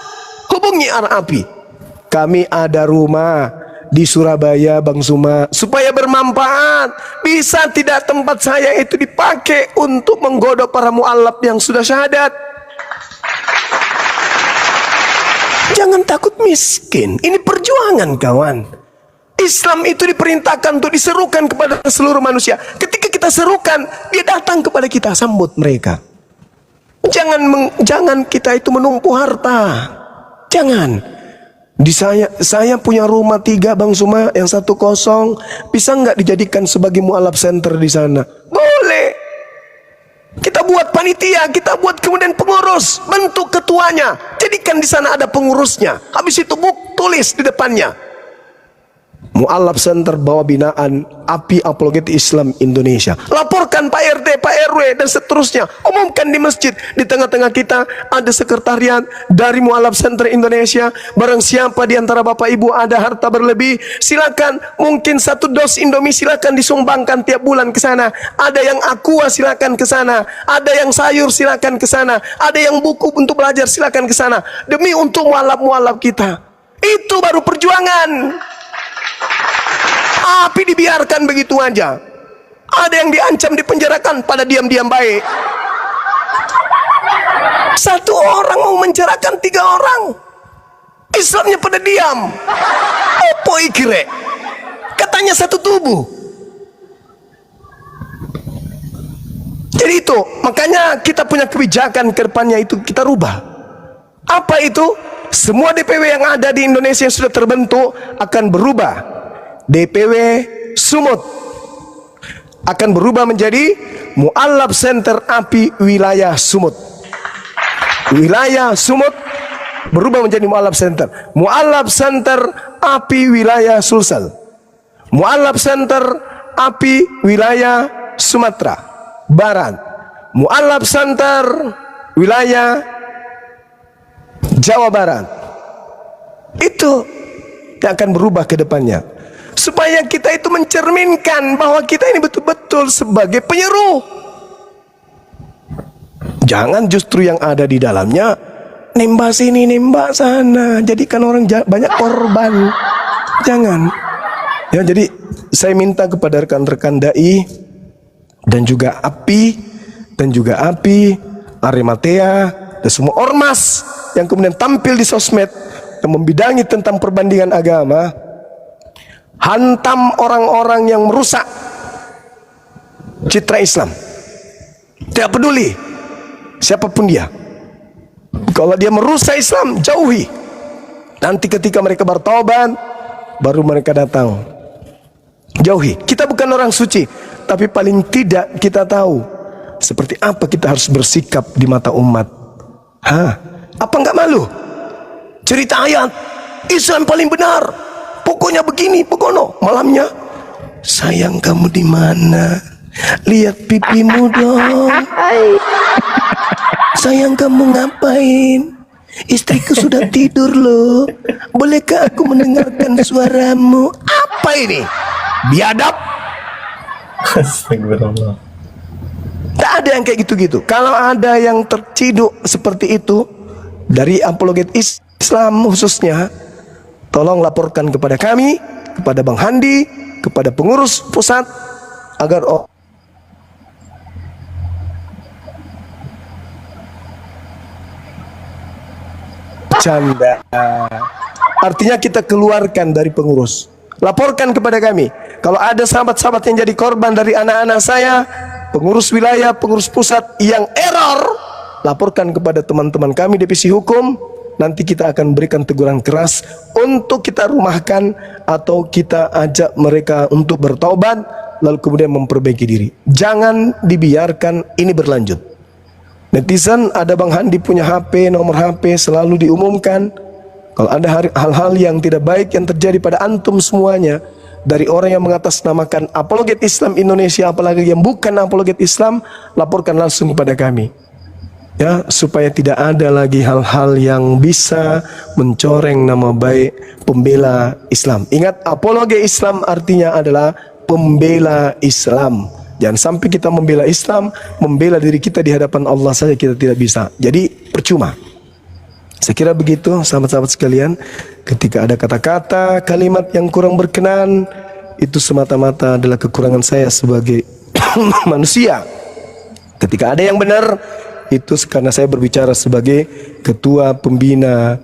hubungi Arapi. Kami ada rumah di Surabaya, Bang Suma, supaya bermanfaat. Bisa tidak tempat saya itu dipakai untuk menggodok para mu'allaf yang sudah syahadat? Jangan takut miskin. Ini perjuangan, kawan. Islam itu diperintahkan untuk diserukan kepada seluruh manusia. Ketika kita serukan, dia datang kepada kita, sambut mereka. Jangan kita itu menumpu harta. Jangan. Di saya punya rumah 3, Bang Suma, yang 1 kosong. Bisa nggak dijadikan sebagai mu'alaf center di sana? Boleh. Kita buat panitia, kita buat kemudian pengurus, bentuk ketuanya, jadikan di sana ada pengurusnya. Habis itu tulis di depannya, mu'alaf center bawah binaan API Apologet Islam Indonesia. Laporkan Pak RT, Pak RW, dan seterusnya. Umumkan di masjid. Di tengah-tengah kita ada sekretariat dari mu'alaf center Indonesia. Barang siapa di antara Bapak Ibu ada harta berlebih, silakan. Mungkin 1 dos Indomie silakan disumbangkan tiap bulan ke sana. Ada yang aqua silakan ke sana. Ada yang sayur silakan ke sana. Ada yang buku untuk belajar silakan ke sana. Demi untuk mu'alaf kita. Itu baru perjuangan. Api dibiarkan begitu aja. Ada yang diancam dipenjarakan, pada diam-diam baik. 1 orang mau menjarakan 3 orang. Islamnya pada diam. Apa ikire? Katanya 1 tubuh. Jadi itu, makanya kita punya kebijakan ke depannya itu kita rubah. Apa itu? Semua DPW yang ada di Indonesia yang sudah terbentuk akan berubah. DPW Sumut akan berubah menjadi Mu'allaf Center API Wilayah Sumut. Wilayah Sumut berubah menjadi Mu'allaf Center. Mu'allaf Center API Wilayah Sulsel. Mu'allaf Center API Wilayah Sumatera Barat. Mu'allaf Center Wilayah Jawa Barat. Itu yang akan berubah ke depannya, supaya kita itu mencerminkan bahwa kita ini betul-betul sebagai penyeru. Jangan justru yang ada di dalamnya nembak sini, nembak sana, jadikan orang banyak korban. Jangan. Ya, jadi saya minta kepada rekan-rekan dai dan juga API Arimatea dan semua ormas yang kemudian tampil di sosmed yang membidangi tentang perbandingan agama, hantam orang-orang yang merusak citra Islam. Tidak peduli siapapun dia. Kalau dia merusak Islam, jauhi. Nanti ketika mereka bertobat, baru mereka datang. Jauhi. Kita bukan orang suci, tapi paling tidak kita tahu seperti apa kita harus bersikap di mata umat. Apa enggak malu? Cerita ayat Islam paling benar, pokoknya begini, pokoknya malamnya, sayang kamu di mana? Lihat pipimu dong. Sayang kamu ngapain? Istriku sudah tidur loh. Bolehkah aku mendengarkan suaramu? Apa ini? Biadab. Astagfirullah. Tak ada yang kayak gitu-gitu. Kalau ada yang terciduk seperti itu dari apologet Islam khususnya, tolong laporkan kepada kami, kepada Bang Handi, kepada pengurus pusat, agar canda. Artinya kita keluarkan dari pengurus. Laporkan kepada kami. Kalau ada sahabat-sahabat yang jadi korban dari anak-anak saya, pengurus wilayah, pengurus pusat yang error, laporkan kepada teman-teman kami divisi hukum. Nanti kita akan berikan teguran keras untuk kita rumahkan atau kita ajak mereka untuk bertaubat, lalu kemudian memperbaiki diri. Jangan dibiarkan ini berlanjut. Netizen, ada Bang Handi punya HP, nomor HP selalu diumumkan. Kalau ada hal-hal yang tidak baik yang terjadi pada antum semuanya, dari orang yang mengatasnamakan apologet Islam Indonesia, apalagi yang bukan apologet Islam, laporkan langsung kepada kami. Ya, supaya tidak ada lagi hal-hal yang bisa mencoreng nama baik pembela Islam. Ingat, apologet Islam artinya adalah pembela Islam. Jangan sampai kita membela Islam, membela diri kita di hadapan Allah saja kita tidak bisa. Jadi percuma. Saya kira begitu sahabat-sahabat sekalian. Ketika ada kata-kata, kalimat yang kurang berkenan, itu semata-mata adalah kekurangan saya sebagai manusia. Ketika ada yang benar, itu karena saya berbicara sebagai ketua pembina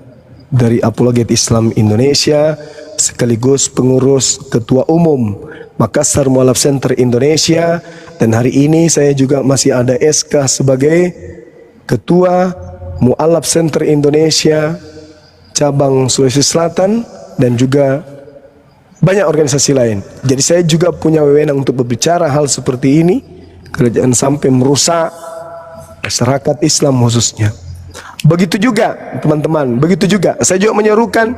dari Apologet Islam Indonesia, sekaligus pengurus ketua umum Makassar Mualaf Center Indonesia. Dan hari ini saya juga masih ada SK sebagai ketua Mualaf Center Indonesia cabang Sulawesi Selatan dan juga banyak organisasi lain. Jadi saya juga punya wewenang untuk berbicara hal seperti ini, kerajaan sampai merusak masyarakat Islam khususnya. Begitu juga teman-teman, begitu juga saya juga menyerukan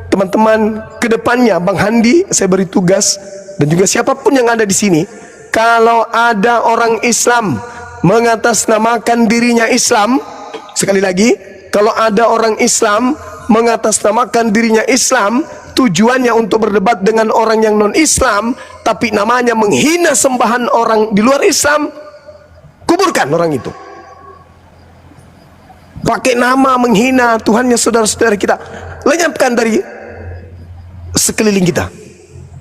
teman-teman ke depannya, Bang Handi saya beri tugas, dan juga siapapun yang ada di sini, kalau ada orang Islam mengatasnamakan dirinya Islam, sekali lagi, kalau ada orang Islam mengatasnamakan dirinya Islam, tujuannya untuk berdebat dengan orang yang non-Islam, tapi namanya menghina sembahan orang di luar Islam, kuburkan orang itu. Pakai nama menghina Tuhannya saudara-saudara kita, lenyapkan dari sekeliling kita.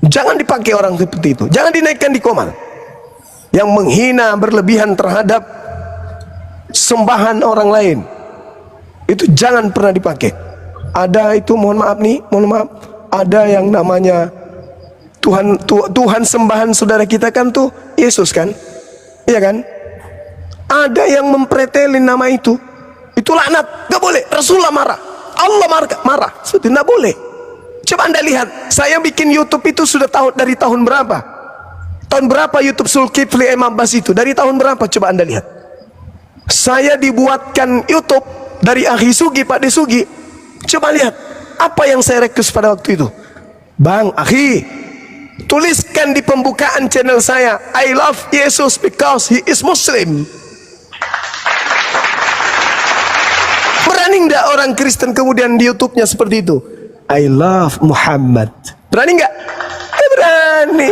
Jangan dipakai orang seperti itu, jangan dinaikkan di komal. Yang menghina berlebihan terhadap sembahan orang lain, itu jangan pernah dipakai. Ada itu, mohon maaf nih, mohon maaf, ada yang namanya Tuhan sembahan saudara kita kan tuh Yesus kan, iya kan? Ada yang mempretelin nama itu laknat, gak boleh. Rasulullah marah, Allah marah, sudah tidak boleh. Coba anda lihat, saya bikin YouTube itu sudah dari tahun berapa? Tahun berapa YouTube Zulkifli M. Abbas itu? Dari tahun berapa? Coba anda lihat. Saya dibuatkan YouTube dari Akhi Sugi, Pak Desugi. Coba lihat apa yang saya request pada waktu itu. Bang, Akhi, tuliskan di pembukaan channel saya, I love Jesus because he is Muslim. Berani nggak orang Kristen kemudian di YouTube-nya seperti itu? I love Muhammad. Berani nggak? Berani.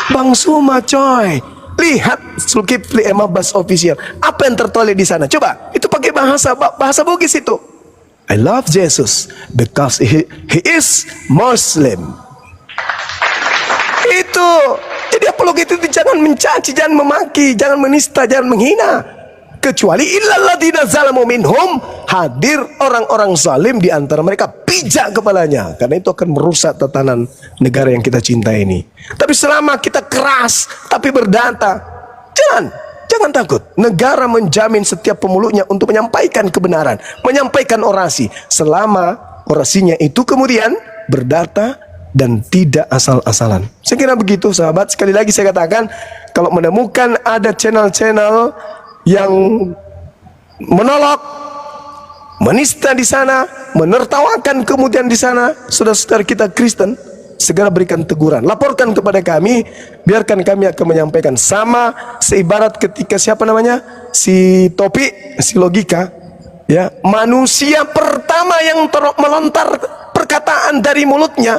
Bang Suma coy, lihat Zulkifli M. Abbas official. Apa yang tertulis di sana? Coba, itu pakai bahasa Bugis itu. I love Jesus because he is Muslim. Itu. Jadi apologet itu jangan mencaci, jangan memaki, jangan menista, jangan menghina. Kecuali illalladzina zalamu minhum, hadir orang-orang zalim di antara mereka, pijak kepalanya, karena itu akan merusak tatanan negara yang kita cintai ini. Tapi selama kita keras tapi berdata, jangan takut. Negara menjamin setiap pemulutnya untuk menyampaikan kebenaran, menyampaikan orasi, selama orasinya itu kemudian berdata dan tidak asal-asalan. Saya kira begitu sahabat. Sekali lagi saya katakan, kalau menemukan ada channel-channel yang menolak, menista di sana, menertawakan kemudian di sana saudara-saudara kita Kristen, segera berikan teguran, laporkan kepada kami, biarkan kami akan menyampaikan. Sama seibarat ketika siapa namanya, si Topik, si Logika, ya, manusia pertama yang melontar perkataan dari mulutnya,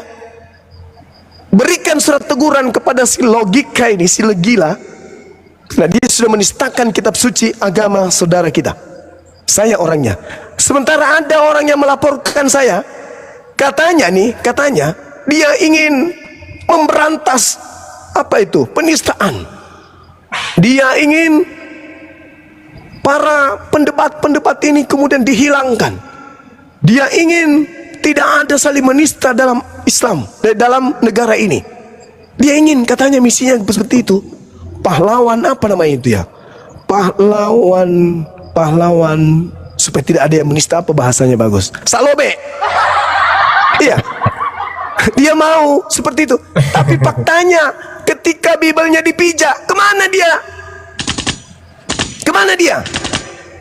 berikan surat teguran kepada si Logika ini, si Legila. Nah, dia sudah menistakan kitab suci agama saudara kita. Saya orangnya. Sementara ada orang yang melaporkan saya, katanya dia ingin memberantas apa itu? Penistaan. Dia ingin para pendebat-pendebat ini kemudian dihilangkan. Dia ingin tidak ada saling menista dalam Islam dalam negara ini. Dia ingin, katanya misinya seperti itu. Pahlawan apa namanya itu ya? Pahlawan supaya tidak ada yang menista, apa bahasanya bagus? Salome. Iya. Dia mau seperti itu. Tapi faktanya ketika Bibelnya dipijak, kemana dia? Kemana dia?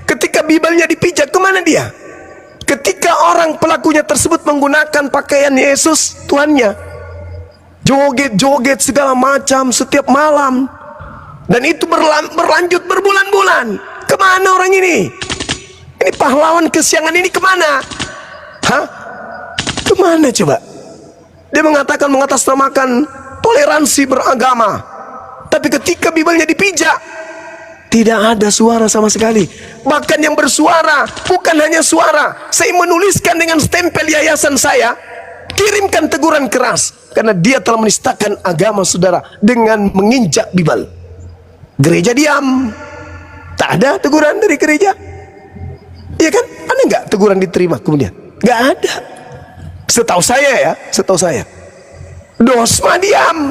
Ketika Bibelnya dipijak, kemana dia? Ketika orang pelakunya tersebut menggunakan pakaian Yesus Tuhannya, joget-joget segala macam setiap malam, dan itu berlanjut berbulan-bulan. Kemana orang ini? Ini pahlawan kesiangan ini kemana? Hah? Kemana coba? Dia mengatakan mengatasnamakan toleransi beragama, tapi ketika Bibelnya dipijak, tidak ada suara sama sekali. Bahkan yang bersuara bukan hanya suara, saya menuliskan dengan stempel yayasan saya, kirimkan teguran keras karena dia telah menistakan agama saudara dengan menginjak Bibel. Gereja diam, tak ada teguran dari gereja. Iya kan? Ada nggak teguran diterima kemudian? Nggak ada. Setahu saya ya, setahu saya. Dosma diam.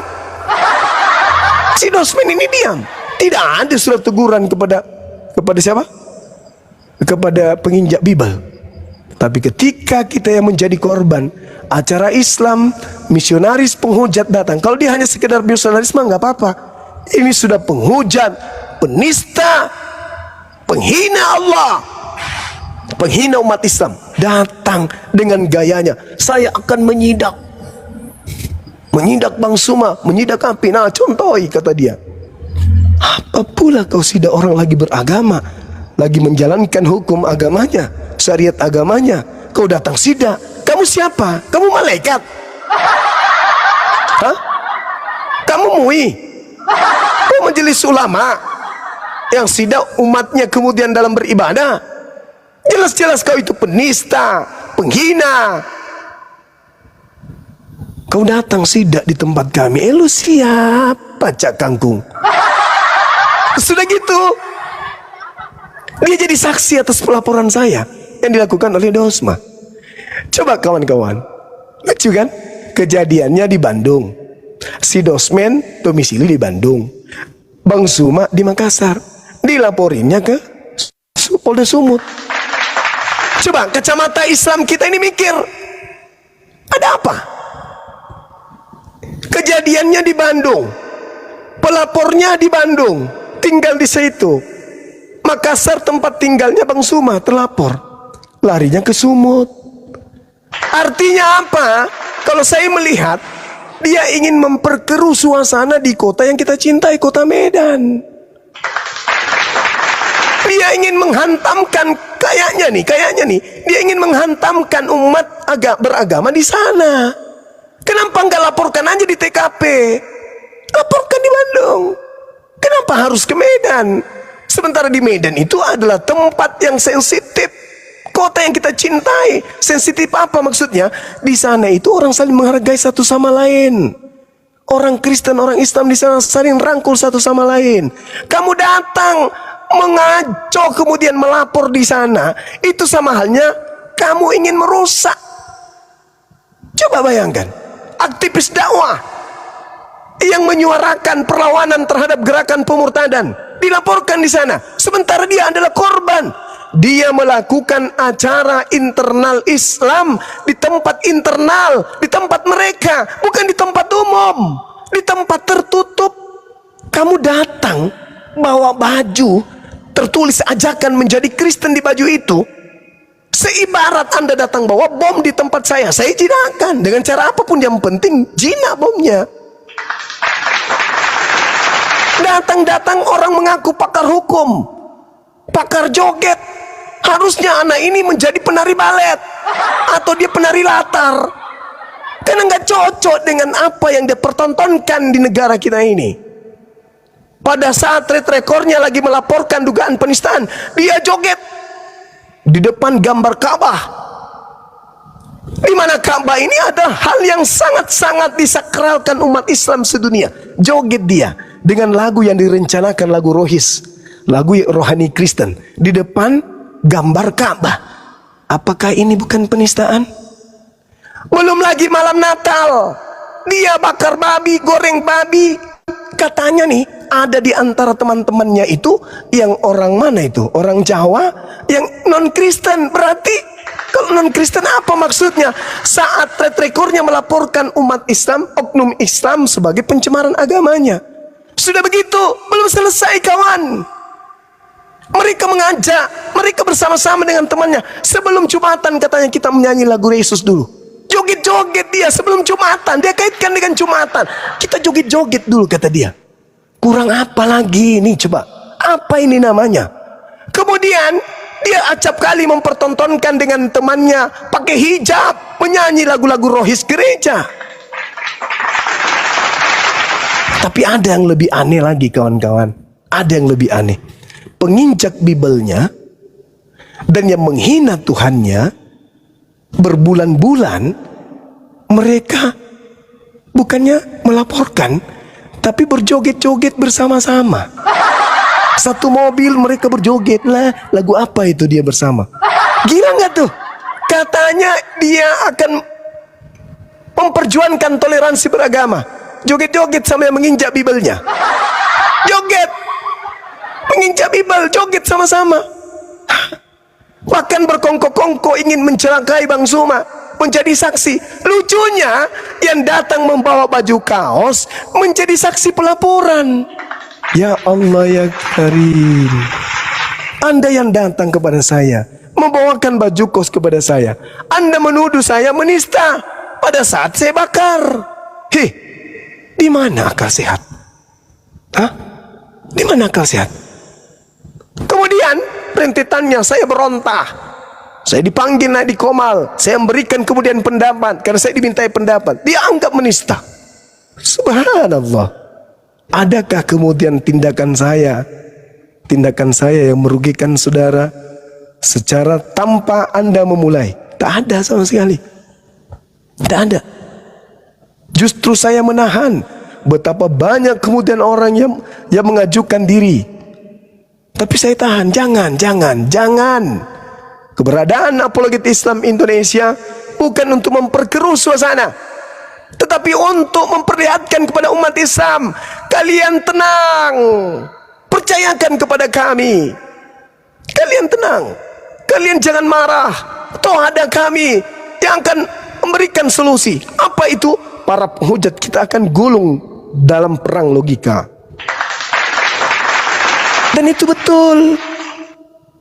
Si Dosman ini diam. Tidak ada surat teguran kepada siapa? Kepada penginjak Bibel. Tapi ketika kita yang menjadi korban acara Islam, misionaris penghujat datang. Kalau dia hanya sekedar misionaris mah nggak apa-apa. Ini sudah penghujat, penista, penghina Allah, penghina umat Islam. Datang dengan gayanya, saya akan menyidak Bang Suma, menyidak api. Nah, contohi, kata dia. Apa pula kau sidak orang lagi beragama, lagi menjalankan hukum agamanya, syariat agamanya, kau datang sidak? Kamu siapa? Kamu malaikat? Hah? Kamu MUI? Kau majelis ulama yang sidak umatnya kemudian dalam beribadah? Jelas-jelas kau itu penista, penghina. Kau datang sidak di tempat kami. Lu siapa, Cak Kangkung? Sudah gitu, dia jadi saksi atas pelaporan saya yang dilakukan oleh Dosma. Coba kawan-kawan, lucu kan? Kejadiannya di Bandung. Si Dosmen domisili di Bandung, Bang Suma di Makassar. Dilaporinnya ke Polda Sumut. Coba kacamata Islam kita ini mikir, ada apa? Kejadiannya di Bandung, pelapornya di Bandung, tinggal di situ. Makassar tempat tinggalnya Bang Suma, terlapor, larinya ke Sumut. Artinya apa? Kalau saya melihat dia ingin memperkeruh suasana di kota yang kita cintai, kota Medan. Dia ingin menghantamkan, kayaknya nih, dia ingin menghantamkan umat beragama di sana. Kenapa nggak laporkan aja di TKP? Laporkan di Bandung. Kenapa harus ke Medan? Sementara di Medan itu adalah tempat yang sensitif, kota yang kita cintai. Sensitif apa maksudnya? Di sana itu orang saling menghargai satu sama lain. Orang Kristen, orang Islam di sana saling rangkul satu sama lain. Kamu datang mengaco kemudian melapor di sana, itu sama halnya kamu ingin merusak. Coba bayangkan, aktivis dakwah yang menyuarakan perlawanan terhadap gerakan pemurtadan dilaporkan di sana, sementara dia adalah korban. Dia melakukan acara internal Islam di tempat internal, di tempat mereka, bukan di tempat umum, di tempat tertutup. Kamu datang bawa baju tertulis ajakan menjadi Kristen di baju itu, seibarat Anda datang bawa bom di tempat saya jinakan dengan cara apapun, yang penting jinak bomnya. Datang-datang orang mengaku pakar hukum, pakar joget. Harusnya anak ini menjadi penari balet atau dia penari latar, karena nggak cocok dengan apa yang dia pertontonkan di negara kita ini. Pada saat rekornya lagi melaporkan dugaan penistaan, dia joget di depan gambar Ka'bah, di mana Ka'bah ini ada hal yang sangat-sangat disakralkan umat Islam sedunia. Joget dia dengan lagu yang direncanakan, lagu rohis, lagu rohani Kristen, di depan gambar Ka'bah. Apakah ini bukan penistaan? Belum lagi malam Natal, dia bakar babi, goreng babi. Katanya nih, ada di antara teman-temannya itu yang orang mana itu? Orang Jawa yang non-Kristen. Berarti kalau non-Kristen apa maksudnya? Saat track recordnya melaporkan umat Islam, oknum Islam sebagai pencemaran agamanya. Sudah begitu, belum selesai kawan. Mereka mengajak, mereka bersama-sama dengan temannya. Sebelum Jumatan katanya kita menyanyi lagu Yesus dulu. Joget-joget dia sebelum Jumatan. Dia kaitkan dengan Jumatan. Kita joget-joget dulu kata dia. Kurang apa lagi ini coba? Apa ini namanya? Kemudian dia acap kali mempertontonkan dengan temannya pakai hijab, menyanyi lagu-lagu rohis gereja. Tapi ada yang lebih aneh lagi kawan-kawan. Ada yang lebih aneh. Penginjak Bibelnya dan yang menghina Tuhannya, berbulan-bulan mereka bukannya melaporkan, tapi berjoget-joget bersama-sama. Satu mobil mereka berjoget lah. Lagu apa itu dia bersama? Gila nggak tuh? Katanya dia akan memperjuangkan toleransi beragama. Joget-joget sambil menginjak Bibelnya. Joget, menginjak Bibel, joget sama-sama. Bahkan berkongko-kongko ingin mencelakai Bang Zuma, menjadi saksi. Lucunya yang datang membawa baju kaos menjadi saksi pelaporan. Ya Allah ya Karim, Anda yang datang kepada saya membawakan baju kaos kepada saya, Anda menuduh saya menista pada saat saya bakar. Heh, di mana akal sehat? Hah? Di mana akal sehat? Kemudian rentetannya saya berontak. Saya dipanggil naik di Komal. Saya memberikan kemudian pendapat karena saya dimintai pendapat. Dia anggap menista. Subhanallah. Adakah kemudian tindakan saya yang merugikan saudara secara tanpa Anda memulai? Tak ada sama sekali. Tak ada. Justru saya menahan. Betapa banyak kemudian orang yang mengajukan diri. Tapi saya tahan. Jangan. Keberadaan apologet Islam Indonesia bukan untuk memperkeruh suasana, tetapi untuk memperlihatkan kepada umat Islam, kalian tenang, percayakan kepada kami. Kalian tenang, kalian jangan marah. Toh ada kami yang akan memberikan solusi. Apa itu? Para penghujat kita akan gulung dalam perang logika. Dan itu betul.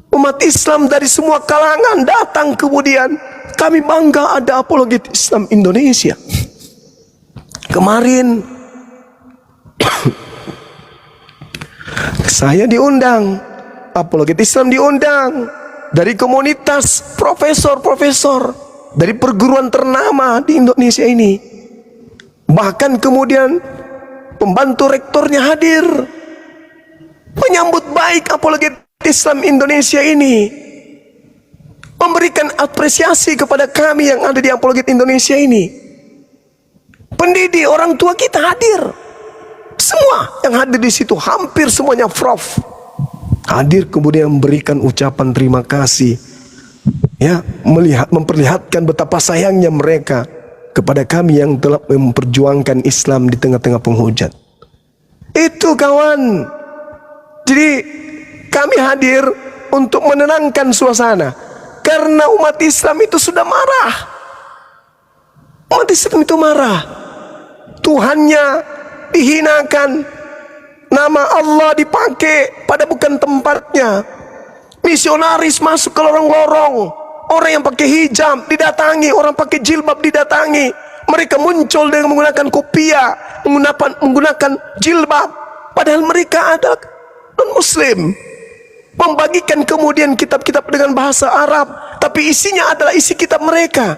Umat Islam dari semua kalangan datang kemudian. Kami bangga ada apologet Islam Indonesia. Kemarin saya diundang, apologet Islam diundang dari komunitas profesor-profesor dari perguruan ternama di Indonesia ini. Bahkan kemudian pembantu rektornya hadir menyambut baik apologet Islam Indonesia ini, memberikan apresiasi kepada kami yang ada di apologet Indonesia ini. Pendidik, orang tua kita hadir. Semua yang hadir di situ, hampir semuanya prof, hadir kemudian memberikan ucapan terima kasih. Ya, memperlihatkan betapa sayangnya mereka kepada kami yang telah memperjuangkan Islam di tengah-tengah penghujat. Itu kawan. Jadi kami hadir untuk menenangkan suasana karena umat Islam itu sudah marah. Umat Islam itu marah. Tuhannya dihinakan, nama Allah dipakai pada bukan tempatnya. Misionaris masuk ke lorong-lorong, orang yang pakai hijab didatangi, orang pakai jilbab didatangi. Mereka muncul dengan menggunakan kopiah, menggunakan jilbab, padahal mereka adalah non-muslim. Membagikan kemudian kitab-kitab dengan bahasa Arab, tapi isinya adalah isi kitab mereka.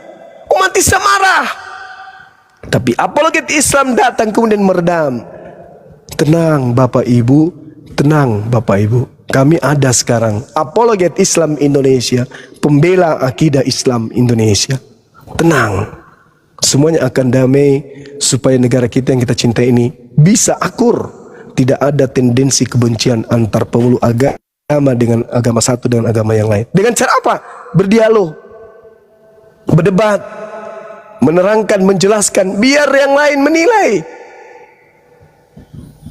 Umat Islam marah, tapi apologet Islam datang kemudian meredam. Tenang Bapak Ibu, tenang Bapak Ibu. Kami ada sekarang apologet Islam Indonesia, pembela akidah Islam Indonesia. Tenang, semuanya akan damai supaya negara kita yang kita cintai ini bisa akur. Tidak ada tendensi kebencian antar pemeluk agama dengan agama satu dengan agama yang lain. Dengan cara apa? Berdialog, berdebat, menerangkan, menjelaskan, biar yang lain menilai.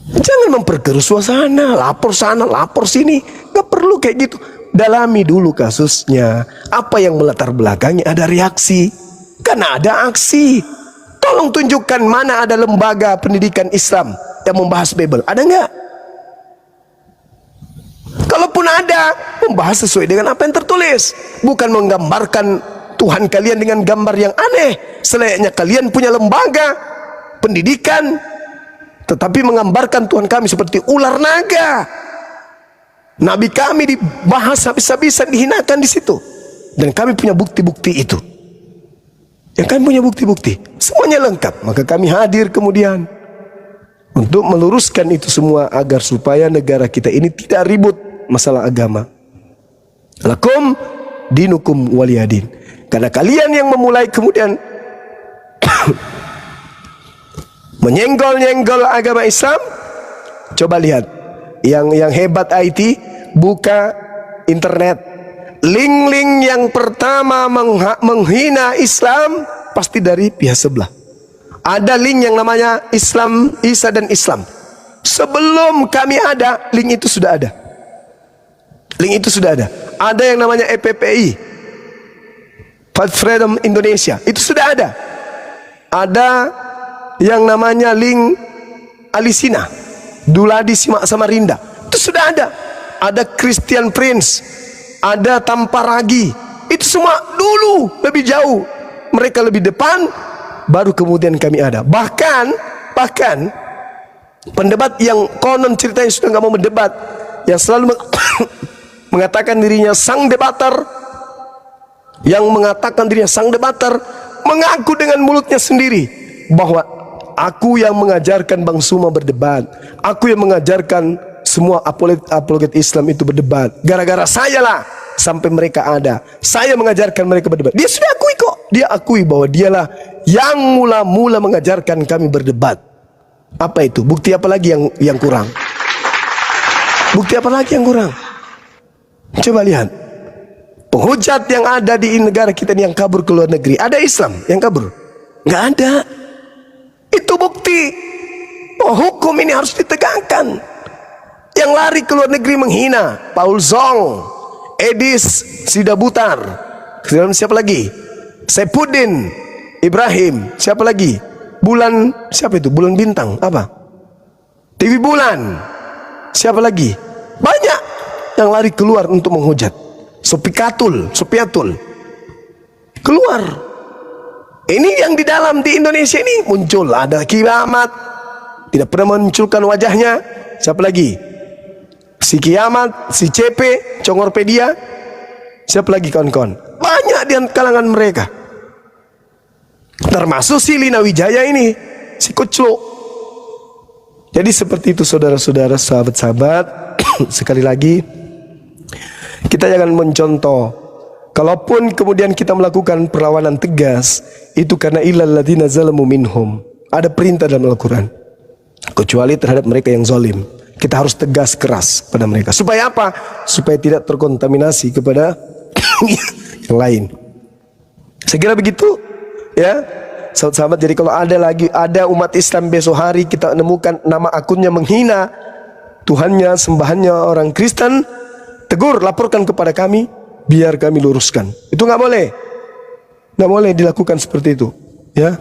Jangan memperkeruh suasana, lapor sana, lapor sini. Gak perlu kayak gitu. Dalami dulu kasusnya. Apa yang melatar belakangnya, ada reaksi. Karena ada aksi. Tolong tunjukkan mana ada lembaga pendidikan Islam yang membahas Bible. Ada nggak? Kalaupun ada, membahas sesuai dengan apa yang tertulis. Bukan menggambarkan Tuhan kalian dengan gambar yang aneh. Selayaknya kalian punya lembaga pendidikan, tetapi menggambarkan Tuhan kami seperti ular naga. Nabi kami dibahas habis-habisan, dihinakan di situ. Dan kami punya bukti-bukti itu. Yang kami punya bukti-bukti, semuanya lengkap. Maka kami hadir kemudian untuk meluruskan itu semua agar supaya negara kita ini tidak ribut masalah agama. Lakum dinukum waliyadin. Karena kalian yang memulai kemudian menyenggol-nyenggol agama Islam. Coba lihat, yang hebat IT, buka internet. Link-link yang pertama menghina Islam pasti dari pihak sebelah. Ada link yang namanya Islam, Isa dan Islam. Sebelum kami ada, link itu sudah ada. Link itu sudah ada. Ada yang namanya EPPI, Fight Freedom Indonesia, itu sudah ada. Ada yang namanya link Alisina, Duladi Simak Samarinda, itu sudah ada. Ada Christian Prince, ada Tamparagi, itu semua dulu lebih jauh. Mereka lebih depan, baru kemudian kami ada. Bahkan pendebat yang konon ceritanya sudah nggak mau mendebat, yang selalu mengatakan dirinya sang debater, mengaku dengan mulutnya sendiri bahwa aku yang mengajarkan Bang Suma berdebat, aku yang mengajarkan semua apologet Islam itu berdebat. Gara-gara saya lah sampai mereka ada. Saya mengajarkan mereka berdebat. Dia sudah akui kok. Dia akui bahwa dialah yang mula-mula mengajarkan kami berdebat. Apa itu? Bukti apa lagi yang kurang? Bukti apa lagi yang kurang? Coba lihat. Penghujat yang ada di negara kita ini yang kabur ke luar negeri. Ada Islam yang kabur? Nggak ada. Itu bukti bahwa hukum ini harus ditegakkan. Yang lari ke luar negeri menghina Paul Zong, Edis Sidabutar, siapa lagi? Sepudin Ibrahim, siapa lagi? Bulan, siapa itu? Bulan Bintang, apa? TV Bulan, siapa lagi? Banyak yang lari keluar untuk menghujat. Sopiatul keluar. Ini yang di dalam di Indonesia ini muncul. Ada Kiamat, tidak pernah munculkan wajahnya. Siapa lagi? Si Kiamat, si CP, Congorpedia, siapa lagi kawan-kawan? Banyak di kalangan mereka. Termasuk si Lina Wijaya ini, si Kuclo. Jadi seperti itu saudara-saudara, sahabat-sahabat. Sekali lagi, kita jangan mencontoh. Kalaupun kemudian kita melakukan perlawanan tegas, itu karena illal ladzina zalamu minhum. Ada perintah dalam Al-Quran. Kecuali terhadap mereka yang zalim. Kita harus tegas keras pada mereka. Supaya apa? Supaya tidak terkontaminasi kepada yang lain. Saya kira begitu, ya, sahabat-sahabat. Jadi kalau ada umat Islam besok hari kita menemukan nama akunnya menghina Tuhannya, sembahannya orang Kristen, tegur, laporkan kepada kami, biar kami luruskan. Itu nggak boleh, nggak boleh dilakukan seperti itu, ya.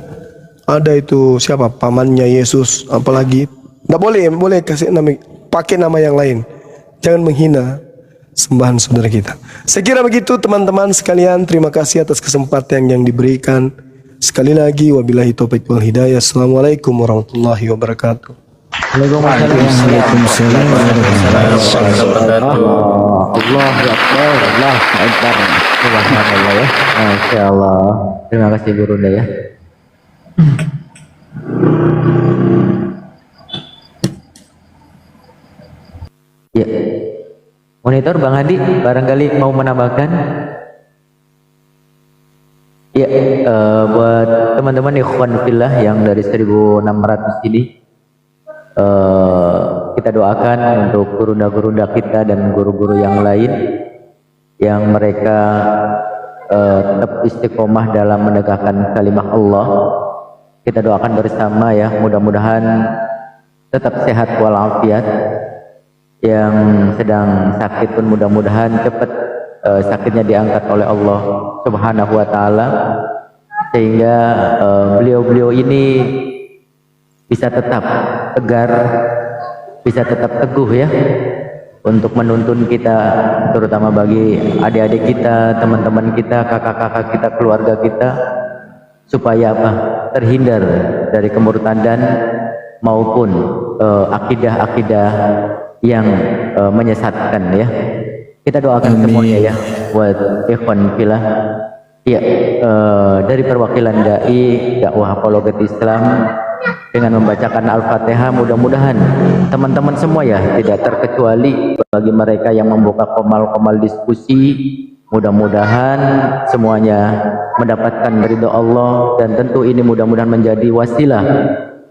Ada itu siapa? Pamannya Yesus, apalagi. Nggak boleh, boleh kasih nama, pakai nama yang lain. Jangan menghina sembahan saudara kita. Saya kira begitu teman-teman sekalian. Terima kasih atas kesempatan yang diberikan. Sekali lagi wabillahi taufiq wal hidayah. Assalamualaikum warahmatullahi wabarakatuh. Waalaikumsalam Allahu Akbar. Subhanallah ya. Masya Allah. Terima kasih Bu Runda ya. Ya, monitor Bang Hadi barangkali mau menambahkan. Ya, buat teman-teman ikhwan fillah yang dari 1600 ini, kita doakan untuk guru-guru kita dan guru-guru yang lain yang mereka tetap istiqomah dalam menegakkan kalimat Allah. Kita doakan bersama ya, mudah-mudahan tetap sehat walafiat. Yang sedang sakit pun mudah-mudahan cepat sakitnya diangkat oleh Allah Subhanahu wa taala, sehingga beliau-beliau ini bisa tetap tegar, bisa tetap teguh ya untuk menuntun kita, terutama bagi adik-adik kita, teman-teman kita, kakak-kakak kita, keluarga kita, supaya apa? Terhindar dari kemurtadan maupun akidah-akidah yang menyesatkan ya. Kita doakan semuanya ya buat ikhwan fillah. Ya, dari perwakilan dai dakwah apologet Islam dengan membacakan Al-Fatihah, mudah-mudahan teman-teman semua ya, tidak terkecuali bagi mereka yang membuka komal-komal diskusi, mudah-mudahan semuanya mendapatkan ridho Allah, dan tentu ini mudah-mudahan menjadi wasilah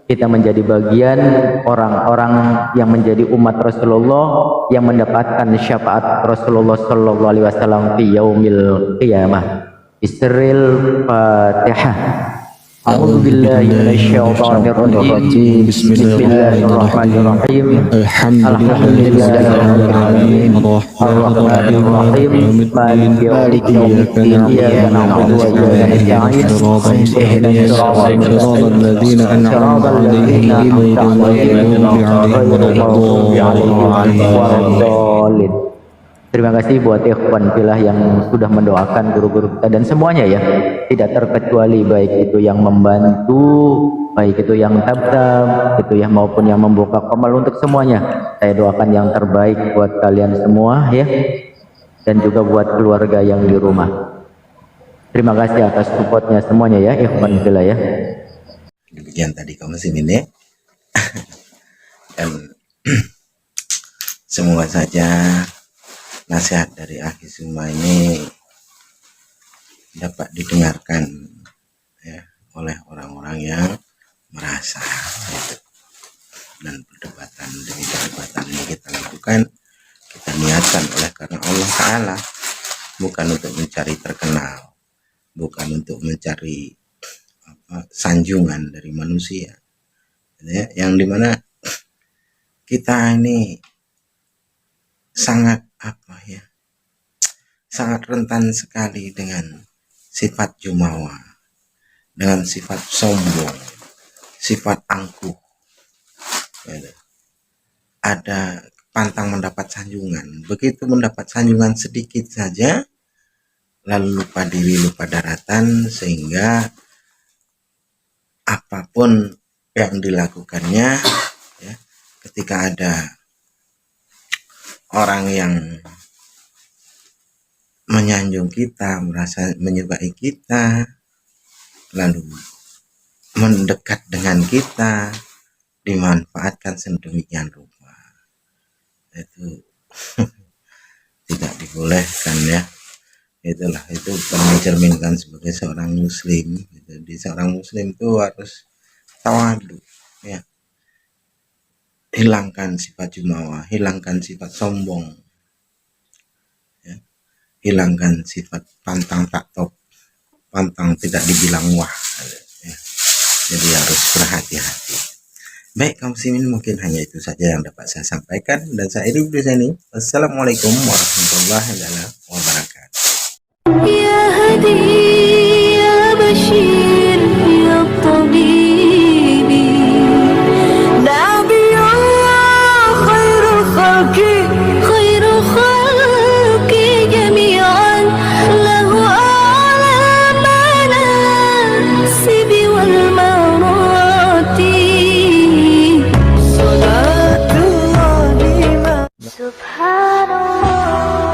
kita menjadi bagian orang-orang yang menjadi umat Rasulullah yang mendapatkan syafaat Rasulullah sallallahu alaihi wasallam fi yaumil qiyamah. Bismillahil Fatihah. A'udzu billahi minasyaitonir rajim. Bismillahirrahmanirrahim. Alhamdulillahirabbil alamin. Arrahmanir rahim. Maliki yaumiddin. Iyyaka na'budu wa iyyaka nasta'in. Ihdinas siratal ladzina an'amta 'alaihim ghairil maghdubi 'alaihim waladdallin. Terima kasih buat ikhwan fillah yang sudah mendoakan guru-guru kita dan semuanya ya, tidak terkecuali baik itu yang membantu, baik itu yang tabtab itu ya, maupun yang membuka komal, untuk semuanya saya doakan yang terbaik buat kalian semua ya, dan juga buat keluarga yang di rumah. Terima kasih atas supportnya semuanya ya ikhwan fillah ya. Demikian tadi kaum muslimin ya. Dan semoga saja nasihat dari akhi semua ini dapat didengarkan ya oleh orang-orang yang merasa gitu. Dan perdebatan demi perdebatan ini kita lakukan, kita niatkan oleh karena Allah Ta'ala, bukan untuk mencari terkenal, bukan untuk mencari sanjungan dari manusia ya, yang dimana kita ini sangat sangat rentan sekali dengan sifat jumawa, dengan sifat sombong, sifat angkuh. Ada pantang mendapat sanjungan, begitu mendapat sanjungan sedikit saja lalu lupa diri, lupa daratan, sehingga apapun yang dilakukannya ya, ketika ada orang yang menyanjung kita, merasa menyukai kita, lalu mendekat dengan kita, dimanfaatkan sedemikian rupa, itu tidak dibolehkan ya. Itulah, itu mencerminkan sebagai seorang muslim. Jadi seorang muslim itu harus tawadu ya, hilangkan sifat jumawa, hilangkan sifat sombong, hilangkan sifat pantang taktop, pantang tidak dibilang wah ya. Jadi harus berhati-hati. Baik kaum muslimin, mungkin hanya itu saja yang dapat saya sampaikan, dan saya Iri di sini. Wassalamualaikum warahmatullahi wabarakatuh. يا هدي يا بشير يا طبيبي نبي الله خير خلق جميعا له أعلى المناصب والمراتب صلاة الله سبحان الله.